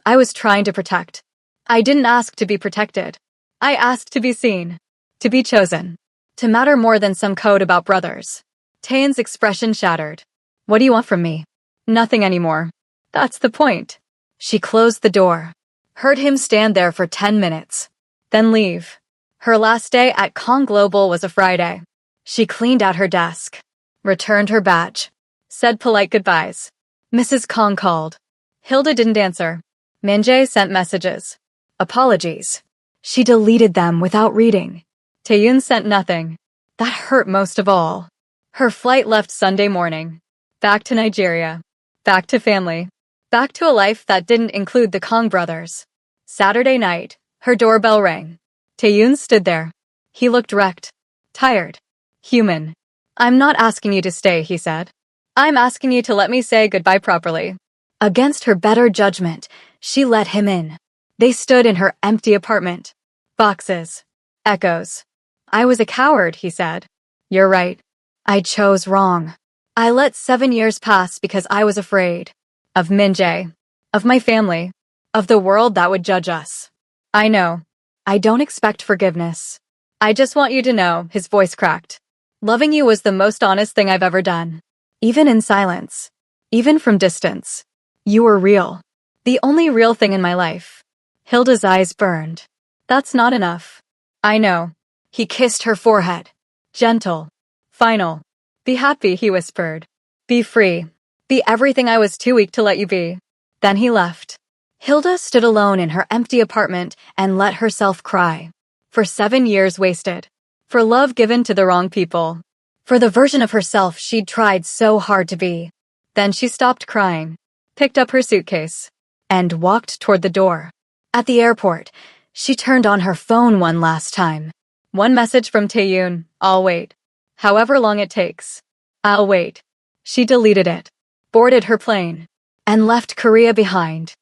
I was trying to protect. I didn't ask to be protected. I asked to be seen. To be chosen. To matter more than some code about brothers. Taeyeon's expression shattered. What do you want from me? Nothing anymore. That's the point. She closed the door. Heard him stand there for 10 minutes. Then leave. Her last day at Kong Global was a Friday. She cleaned out her desk. Returned her badge. Said polite goodbyes. Mrs. Kong called. Hilda didn't answer. Min-jae sent messages. Apologies. She deleted them without reading. Taeyeon sent nothing. That hurt most of all. Her flight left Sunday morning. Back to Nigeria. Back to family. Back to a life that didn't include the Kong brothers. Saturday night, her doorbell rang. Taeyeon stood there. He looked wrecked. Tired. Human. I'm not asking you to stay, he said. I'm asking you to let me say goodbye properly. Against her better judgment, she let him in. They stood in her empty apartment. Boxes. Echoes. I was a coward, he said. You're right. I chose wrong. I let 7 years pass because I was afraid. Of Min-jae. Of my family. Of the world that would judge us. I know. I don't expect forgiveness. I just want you to know, his voice cracked. Loving you was the most honest thing I've ever done. Even in silence. Even from distance. You were real. The only real thing in my life. Hilda's eyes burned. That's not enough. I know. He kissed her forehead. Gentle. Final. Be happy, he whispered. Be free. Be everything I was too weak to let you be. Then he left. Hilda stood alone in her empty apartment and let herself cry. For 7 years wasted. For love given to the wrong people. For the version of herself she'd tried so hard to be. Then she stopped crying, picked up her suitcase, and walked toward the door. At the airport, she turned on her phone one last time. One message from Taeyeon, I'll wait. However long it takes. I'll wait. She deleted it, boarded her plane, and left Korea behind.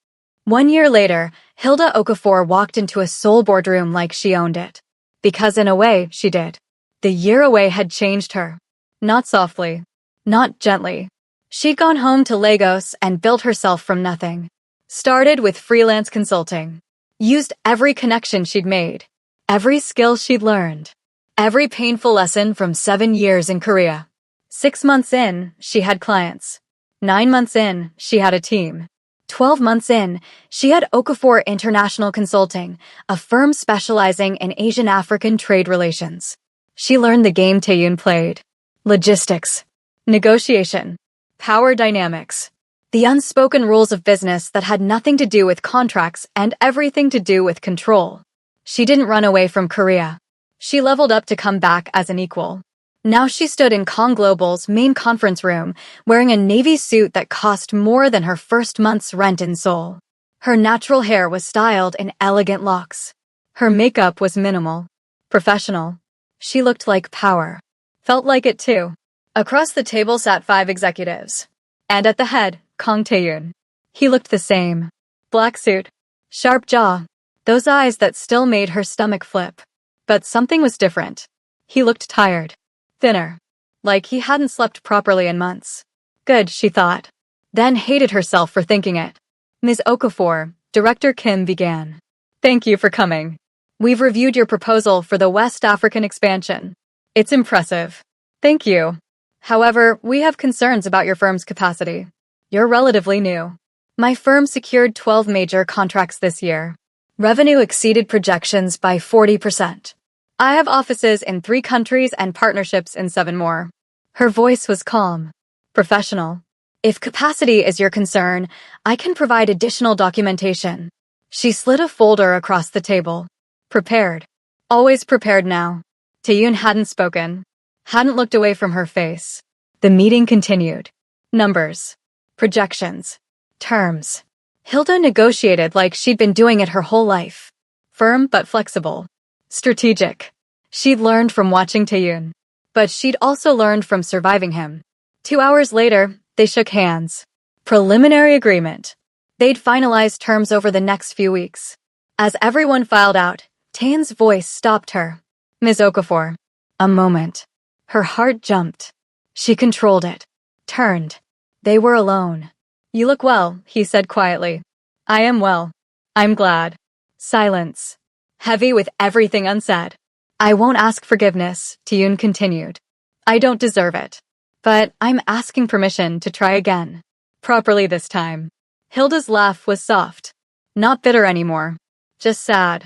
1 year later, Hilda Okafor walked into a Seoul boardroom like she owned it. Because in a way, she did. The year away had changed her. Not softly. Not gently. She'd gone home to Lagos and built herself from nothing. Started with freelance consulting. Used every connection she'd made. Every skill she'd learned. Every painful lesson from 7 years in Korea. 6 months in, she had clients. 9 months in, she had a team. 12 months in, she had Okafor International Consulting, a firm specializing in Asian-African trade relations. She learned the game Taeyeon played. Logistics. Negotiation. Power dynamics. The unspoken rules of business that had nothing to do with contracts and everything to do with control. She didn't run away from Korea. She leveled up to come back as an equal. Now she stood in Kong Global's main conference room, wearing a navy suit that cost more than her first month's rent in Seoul. Her natural hair was styled in elegant locks. Her makeup was minimal. Professional. She looked like power. Felt like it too. Across the table sat 5 executives. And at the head, Kong Taeyeon. He looked the same. Black suit. Sharp jaw. Those eyes that still made her stomach flip. But something was different. He looked tired. Thinner. Like he hadn't slept properly in months. Good, she thought. Then hated herself for thinking it. Ms. Okafor, Director Kim began. Thank you for coming. We've reviewed your proposal for the West African expansion. It's impressive. Thank you. However, we have concerns about your firm's capacity. You're relatively new. My firm secured 12 major contracts this year. Revenue exceeded projections by 40%. I have offices in 3 countries and partnerships in 7 more. Her voice was calm. Professional. If capacity is your concern, I can provide additional documentation. She slid a folder across the table. Prepared. Always prepared now. Taeyeon hadn't spoken. Hadn't looked away from her face. The meeting continued. Numbers. Projections. Terms. Hilda negotiated like she'd been doing it her whole life. Firm but flexible. Strategic. She'd learned from watching Taeyeon. but she'd also learned from surviving him. 2 hours later, they shook hands. Preliminary agreement. They'd finalize terms over the next few weeks. As everyone filed out, Taeyeon's voice stopped her. Ms. Okafor. A moment. Her heart jumped. She controlled it. Turned. They were alone. You look well, he said quietly. I am well. I'm glad. Silence. Heavy with everything unsaid. I won't ask forgiveness, Taeyeon continued. I don't deserve it. But I'm asking permission to try again. Properly this time. Hilda's laugh was soft. Not bitter anymore. Just sad.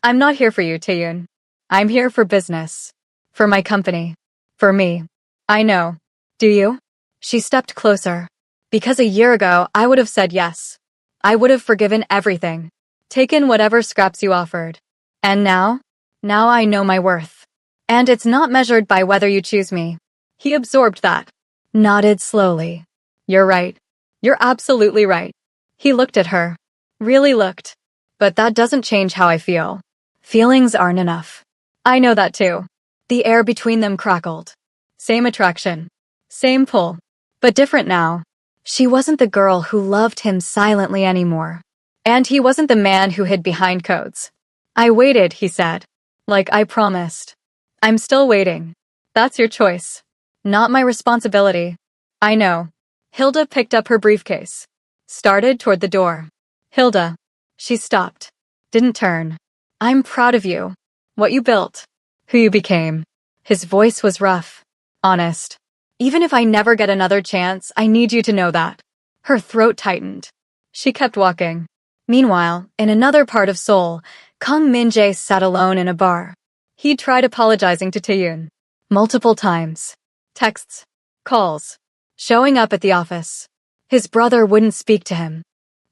I'm not here for you, Taeyeon. I'm here for business. For my company. For me. I know. Do you? She stepped closer. Because a year ago, I would have said yes. I would have forgiven everything. Taken whatever scraps you offered. And now? Now I know my worth. And it's not measured by whether you choose me. He absorbed that. Nodded slowly. You're right. You're absolutely right. He looked at her. Really looked. But that doesn't change how I feel. Feelings aren't enough. I know that too. The air between them crackled. Same attraction. Same pull. But different now. She wasn't the girl who loved him silently anymore. And he wasn't the man who hid behind codes. I waited, he said. Like I promised. I'm still waiting. That's your choice. Not my responsibility. I know. Hilda picked up her briefcase. Started toward the door. Hilda. She stopped. Didn't turn. I'm proud of you. What you built. Who you became. His voice was rough. Honest. Even if I never get another chance, I need you to know that. Her throat tightened. She kept walking. Meanwhile, in another part of Seoul, Kang Min-jae sat alone in a bar. He'd tried apologizing to Taeyeon. Multiple times. Texts. Calls. Showing up at the office. His brother wouldn't speak to him.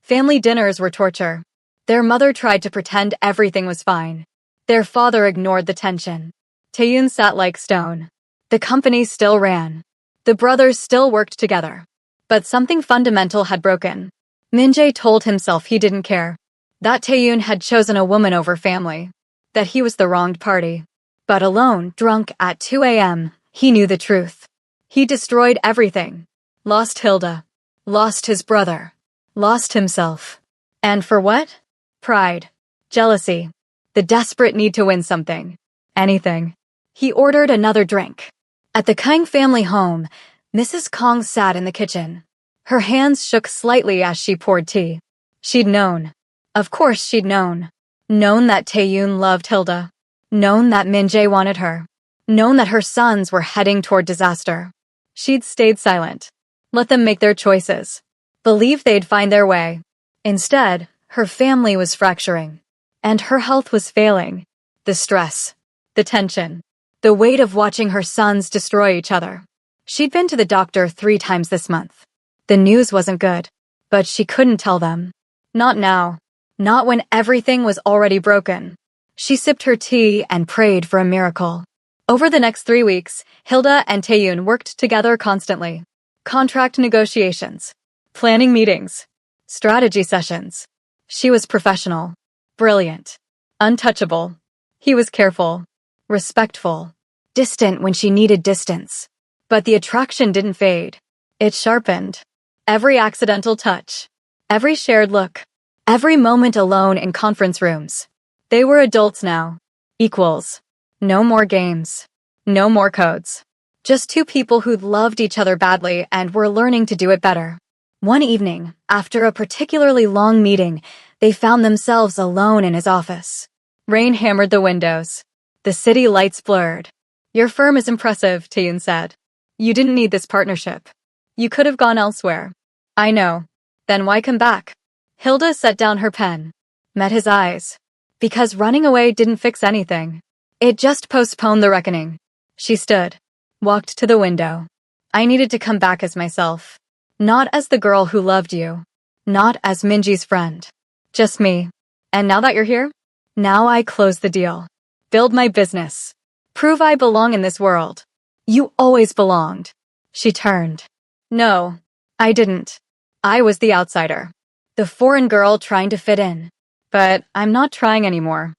Family dinners were torture. Their mother tried to pretend everything was fine. Their father ignored the tension. Taeyeon sat like stone. The company still ran. The brothers still worked together. But something fundamental had broken. Min-jae told himself he didn't care. That Taeyeon had chosen a woman over family. That he was the wronged party. But alone, drunk at 2 a.m., he knew the truth. He destroyed everything. Lost Hilda. Lost his brother. Lost himself. And for what? Pride. Jealousy. The desperate need to win something. Anything. He ordered another drink. At the Kang family home, Mrs. Kang sat in the kitchen. Her hands shook slightly as she poured tea. She'd known. Of course she'd known. Known that Taeyeon loved Hilda. Known that Min-jae wanted her. Known that her sons were heading toward disaster. She'd stayed silent. Let them make their choices. Believed they'd find their way. Instead, her family was fracturing. And her health was failing. The stress. The tension. The weight of watching her sons destroy each other. She'd been to the doctor 3 times this month. The news wasn't good. But she couldn't tell them. Not now. Not when everything was already broken. She sipped her tea and prayed for a miracle. Over the next 3 weeks, Hilda and Taeyeon worked together constantly. Contract negotiations. Planning meetings. Strategy sessions. She was professional. Brilliant. Untouchable. He was careful. Respectful. Distant when she needed distance. But the attraction didn't fade. It sharpened. Every accidental touch. Every shared look. Every moment alone in conference rooms. They were adults now. Equals. No more games. No more codes. Just 2 people who'd loved each other badly and were learning to do it better. One evening, after a particularly long meeting, they found themselves alone in his office. Rain hammered the windows. The city lights blurred. Your firm is impressive, Taeyeon said. You didn't need this partnership. You could have gone elsewhere. I know. Then why come back? Hilda set down her pen. Met his eyes. Because running away didn't fix anything. It just postponed the reckoning. She stood. Walked to the window. I needed to come back as myself. Not as the girl who loved you. Not as Minji's friend. Just me. And now that you're here? Now I close the deal. Build my business. Prove I belong in this world. You always belonged. She turned. No, I didn't. I was the outsider. The foreign girl trying to fit in. But I'm not trying anymore.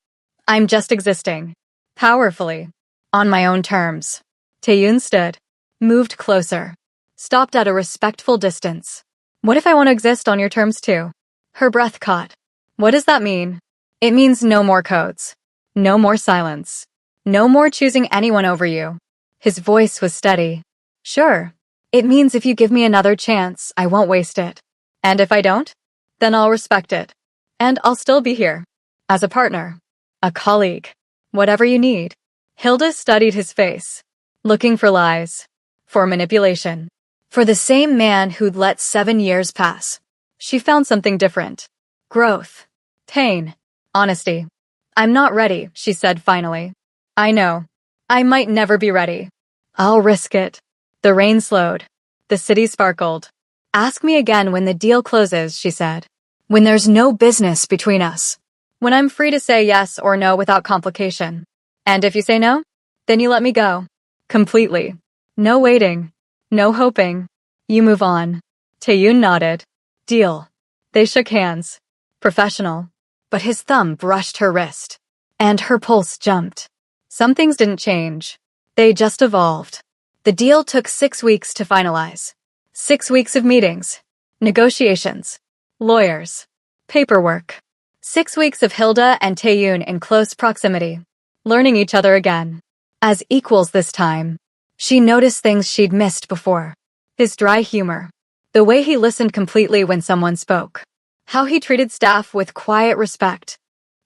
I'm just existing. Powerfully. On my own terms. Taeyun stood, moved closer, stopped at a respectful distance. What if I want to exist on your terms too? Her breath caught. What does that mean? It means no more codes. No more silence. No more choosing anyone over you. His voice was steady. Sure. It means if you give me another chance, I won't waste it. And if I don't? Then I'll respect it. And I'll still be here. As a partner. A colleague. Whatever you need. Hilda studied his face. Looking for lies. For manipulation. For the same man who'd let 7 years pass. She found something different. Growth. Pain. Honesty. I'm not ready, she said finally. I know. I might never be ready. I'll risk it. The rain slowed. The city sparkled. Ask me again when the deal closes, she said. When there's no business between us. When I'm free to say yes or no without complication. And if you say no, then you let me go. Completely. No waiting. No hoping. You move on. Taeyun nodded. Deal. They shook hands. Professional. But his thumb brushed her wrist. And her pulse jumped. Some things didn't change. They just evolved. The deal took 6 weeks to finalize. 6 weeks of meetings. Negotiations. Lawyers. Paperwork. 6 weeks of Hilda and Taeyun in close proximity. Learning each other again. As equals this time. She noticed things she'd missed before. His dry humor. The way he listened completely when someone spoke. How he treated staff with quiet respect.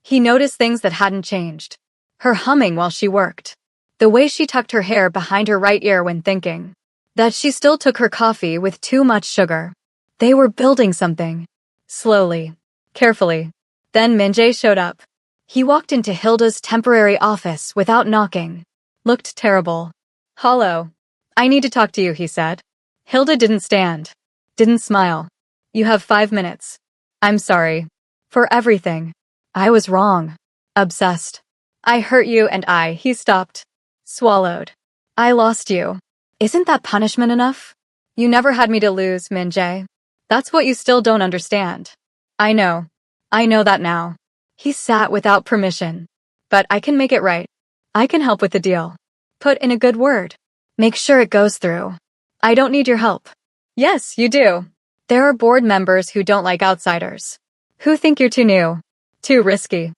He noticed things that hadn't changed. Her humming while she worked. The way she tucked her hair behind her right ear when thinking. That she still took her coffee with too much sugar. They were building something. Slowly. Carefully. Then Min-jae showed up. He walked into Hilda's temporary office without knocking. Looked terrible. Hollow. I need to talk to you, he said. Hilda didn't stand. Didn't smile. You have 5 minutes. I'm sorry. For everything. I was wrong. Obsessed. I hurt you and he stopped. Swallowed. I lost you. Isn't that punishment enough? You never had me to lose, Min-jae. That's what you still don't understand. I know. I know that now. He sat without permission. But I can make it right. I can help with the deal. Put in a good word. Make sure it goes through. I don't need your help. Yes, you do. There are board members who don't like outsiders. Who think you're too new. Too risky.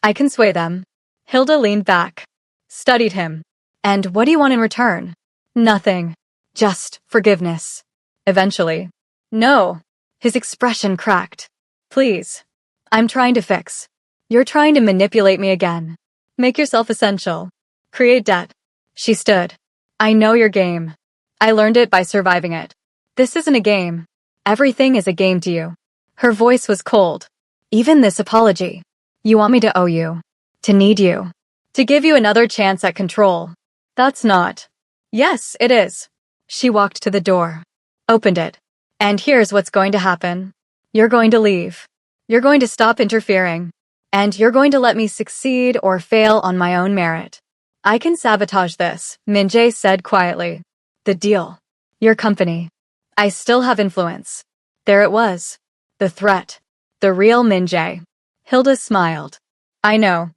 I can sway them. Hilda leaned back. Studied him. And what do you want in return? Nothing. Just forgiveness. Eventually. No. His expression cracked. Please. I'm trying to fix. You're trying to manipulate me again. Make yourself essential. Create debt. She stood. I know your game. I learned it by surviving it. This isn't a game. Everything is a game to you. Her voice was cold. Even this apology. You want me to owe you. To need you. To give you another chance at control. That's not. Yes, it is. She walked to the door. Opened it. And here's what's going to happen. You're going to leave. You're going to stop interfering. And you're going to let me succeed or fail on my own merit. I can sabotage this, Min-jae said quietly. The deal. Your company. I still have influence. There it was. The threat. The real Min-jae. Hilda smiled. I know.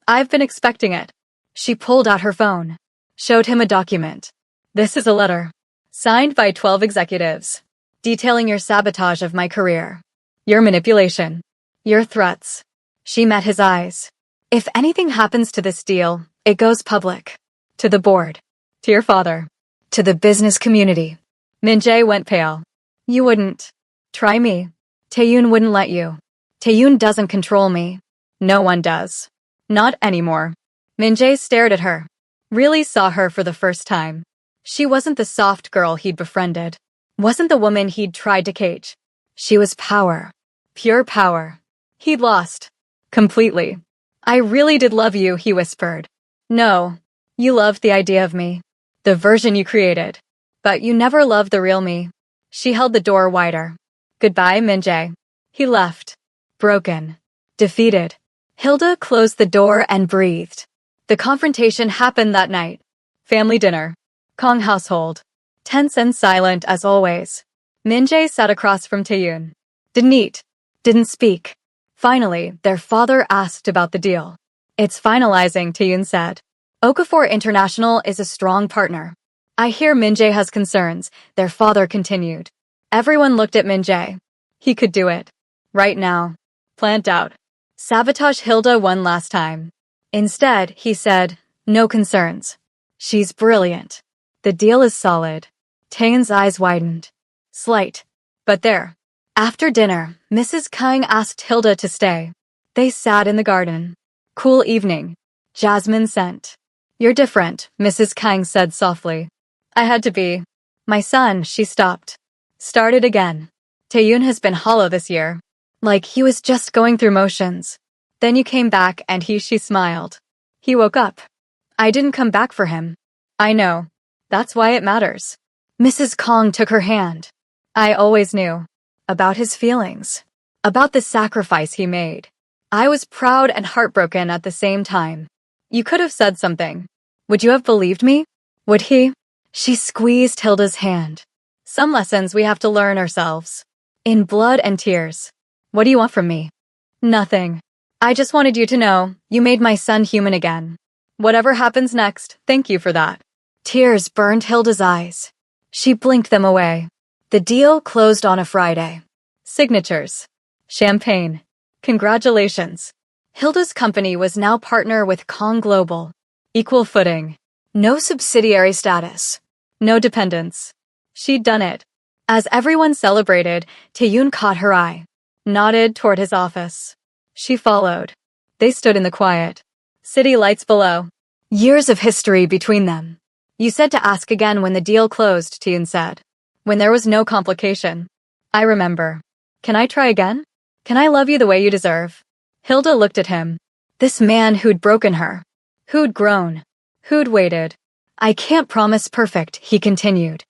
I've been expecting it. She pulled out her phone. Showed him a document. This is a letter. Signed by 12 executives. Detailing your sabotage of my career. Your manipulation. Your threats. She met his eyes. If anything happens to this deal, it goes public. To the board. To your father. To the business community. Min-jae went pale. You wouldn't. Try me. Taeyun wouldn't let you. Taeyun doesn't control me. No one does. Not anymore. Min-jae stared at her. Really saw her for the first time. She wasn't the soft girl he'd befriended. Wasn't the woman he'd tried to cage. She was power. Pure power. He'd lost. Completely. I really did love you, he whispered. No. You loved the idea of me. The version you created. But you never loved the real me. She held the door wider. Goodbye, Min-jae. He left. Broken. Defeated. Hilda closed the door and breathed. The confrontation happened that night. Family dinner. Kong household. Tense and silent as always. Min-jae sat across from Taeyun. Didn't eat. Didn't speak. Finally, their father asked about the deal. It's finalizing, Taeyun said. Okafor International is a strong partner. I hear Minjae has concerns, their father continued. Everyone looked at Minjae. He could do it. Right now. Plant out. Sabotage Hilda one last time. Instead, he said, no concerns. She's brilliant. The deal is solid. Taeyeon's eyes widened. Slight. But there. After dinner, Mrs. Kang asked Hilda to stay. They sat in the garden. Cool evening. Jasmine scent. You're different, Mrs. Kang said softly. I had to be. My son, she stopped. Started again. Taeyoon has been hollow this year. Like he was just going through motions. Then you came back and she smiled. He woke up. I didn't come back for him. I know. That's why it matters. Mrs. Kang took her hand. I always knew. About his feelings. About the sacrifice he made. I was proud and heartbroken at the same time. You could have said something. Would you have believed me? Would he? She squeezed Hilda's hand. Some lessons we have to learn ourselves. In blood and tears. What do you want from me? Nothing. I just wanted you to know, you made my son human again. Whatever happens next, thank you for that. Tears burned Hilda's eyes. She blinked them away. The deal closed on a Friday. Signatures. Champagne. Congratulations. Hilda's company was now partner with Kong Global. Equal footing. No subsidiary status. No dependence. She'd done it. As everyone celebrated, Taeyoon caught her eye. Nodded toward his office. She followed. They stood in the quiet. City lights below. Years of history between them. You said to ask again when the deal closed, Taeyoon said. When there was no complication. I remember. Can I try again? Can I love you the way you deserve? Hilda looked at him. This man who'd broken her. Who'd grown. Who'd waited. I can't promise perfect, he continued.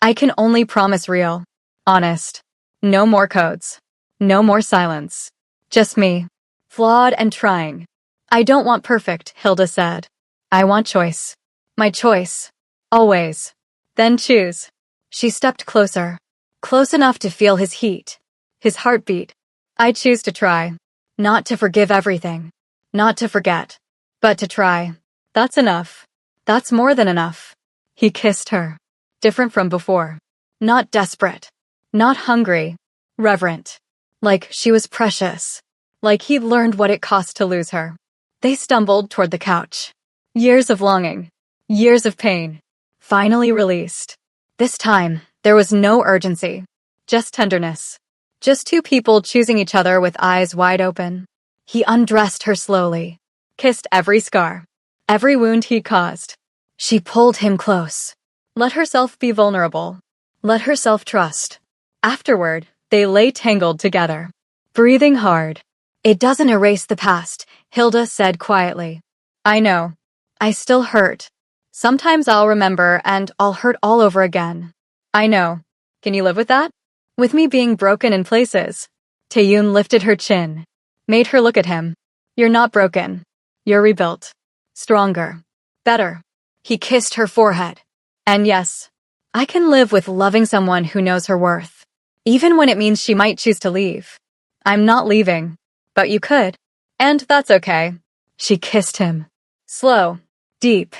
I can only promise real. Honest. No more codes. No more silence. Just me. Flawed and trying. I don't want perfect, Hilda said. I want choice. My choice. Always. Then choose. She stepped closer. Close enough to feel his heat. His heartbeat. I choose to try. Not to forgive everything. Not to forget. But to try. That's enough. That's more than enough. He kissed her. Different from before. Not desperate. Not hungry. Reverent. Like she was precious. Like he'd learned what it cost to lose her. They stumbled toward the couch. Years of longing. Years of pain. Finally released. This time, there was no urgency. Just tenderness. Just two people choosing each other with eyes wide open. He undressed her slowly. Kissed every scar. Every wound he'd caused. She pulled him close. Let herself be vulnerable. Let herself trust. Afterward, they lay tangled together. Breathing hard. It doesn't erase the past, Hilda said quietly. I know. I still hurt. Sometimes I'll remember and I'll hurt all over again. I know. Can you live with that? With me being broken in places. Taeyoon lifted her chin. Made her look at him. You're not broken. You're rebuilt. Stronger. Better. He kissed her forehead. And yes, I can live with loving someone who knows her worth. Even when it means she might choose to leave. I'm not leaving. But you could. And that's okay. She kissed him. Slow. Deep.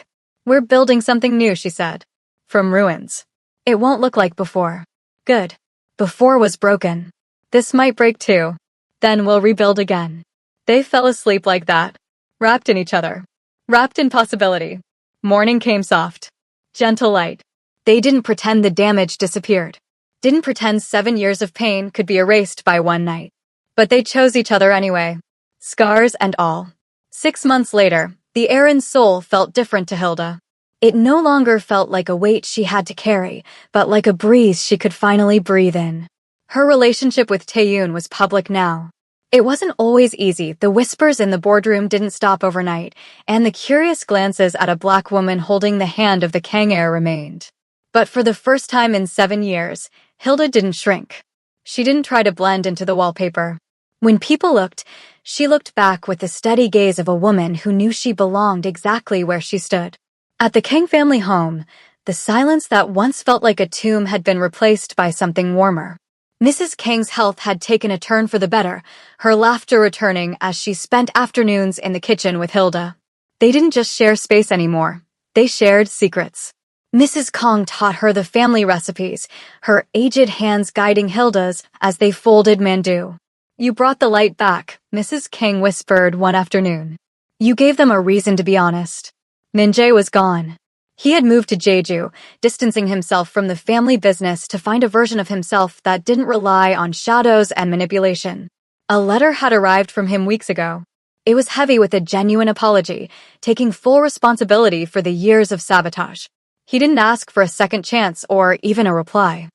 We're building something new, she said. From ruins. It won't look like before. Good. Before was broken. This might break too. Then we'll rebuild again. They fell asleep like that. Wrapped in each other. Wrapped in possibility. Morning came soft. Gentle light. They didn't pretend the damage disappeared. Didn't pretend 7 years of pain could be erased by one night. But they chose each other anyway. Scars and all. 6 months later, the air in Seoul felt different to Hilda. It no longer felt like a weight she had to carry, but like a breeze she could finally breathe in. Her relationship with Taeyoon was public now. It wasn't always easy. The whispers in the boardroom didn't stop overnight, and the curious glances at a black woman holding the hand of the Kang heir remained. But for the first time in 7 years, Hilda didn't shrink. She didn't try to blend into the wallpaper. When people looked, she looked back with the steady gaze of a woman who knew she belonged exactly where she stood. At the Kang family home, the silence that once felt like a tomb had been replaced by something warmer. Mrs. Kang's health had taken a turn for the better, her laughter returning as she spent afternoons in the kitchen with Hilda. They didn't just share space anymore. They shared secrets. Mrs. Kong taught her the family recipes, her aged hands guiding Hilda's as they folded mandu. You brought the light back, Mrs. King whispered one afternoon. You gave them a reason to be honest. Minjae was gone. He had moved to Jeju, distancing himself from the family business to find a version of himself that didn't rely on shadows and manipulation. A letter had arrived from him weeks ago. It was heavy with a genuine apology, taking full responsibility for the years of sabotage. He didn't ask for a second chance or even a reply.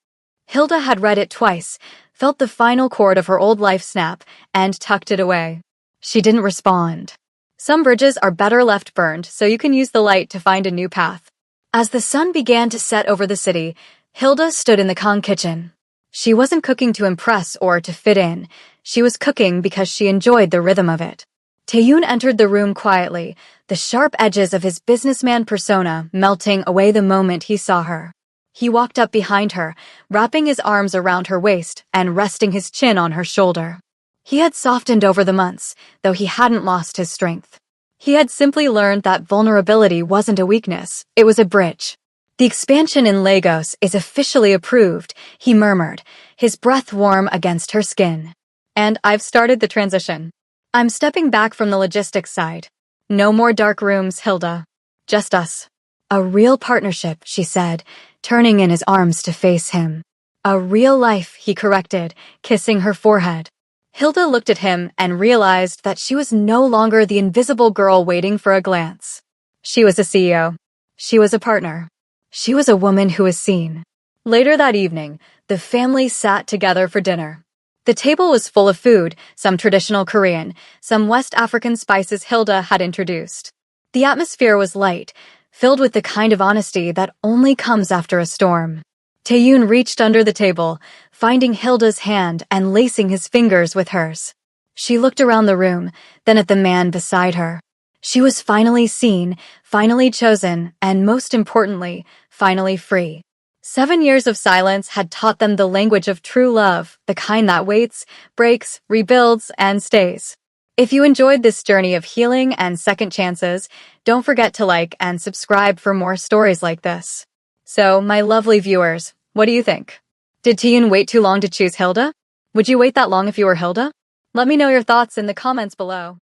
Hilda had read it twice, felt the final chord of her old life snap, and tucked it away. She didn't respond. Some bridges are better left burned, so you can use the light to find a new path. As the sun began to set over the city, Hilda stood in the Kong kitchen. She wasn't cooking to impress or to fit in. She was cooking because she enjoyed the rhythm of it. Taeyoon entered the room quietly, the sharp edges of his businessman persona melting away the moment he saw her. He walked up behind her, wrapping his arms around her waist and resting his chin on her shoulder. He had softened over the months, though he hadn't lost his strength. He had simply learned that vulnerability wasn't a weakness, it was a bridge. The expansion in Lagos is officially approved, he murmured, his breath warm against her skin. And I've started the transition. I'm stepping back from the logistics side. No more dark rooms, Hilda. Just us. A real partnership, she said, turning in his arms to face him. A real life, he corrected, kissing her forehead. Hilda looked at him and realized that she was no longer the invisible girl waiting for a glance. She was a CEO. She was a partner. She was a woman who was seen. Later that evening, the family sat together for dinner. The table was full of food, some traditional Korean, some West African spices Hilda had introduced. The atmosphere was light, filled with the kind of honesty that only comes after a storm. Taeyoon reached under the table, finding Hilda's hand and lacing his fingers with hers. She looked around the room, then at the man beside her. She was finally seen, finally chosen, and most importantly, finally free. 7 years of silence had taught them the language of true love, the kind that waits, breaks, rebuilds, and stays. If you enjoyed this journey of healing and second chances, don't forget to like and subscribe for more stories like this. So, my lovely viewers, what do you think? Did Taeyoon wait too long to choose Hilda? Would you wait that long if you were Hilda? Let me know your thoughts in the comments below.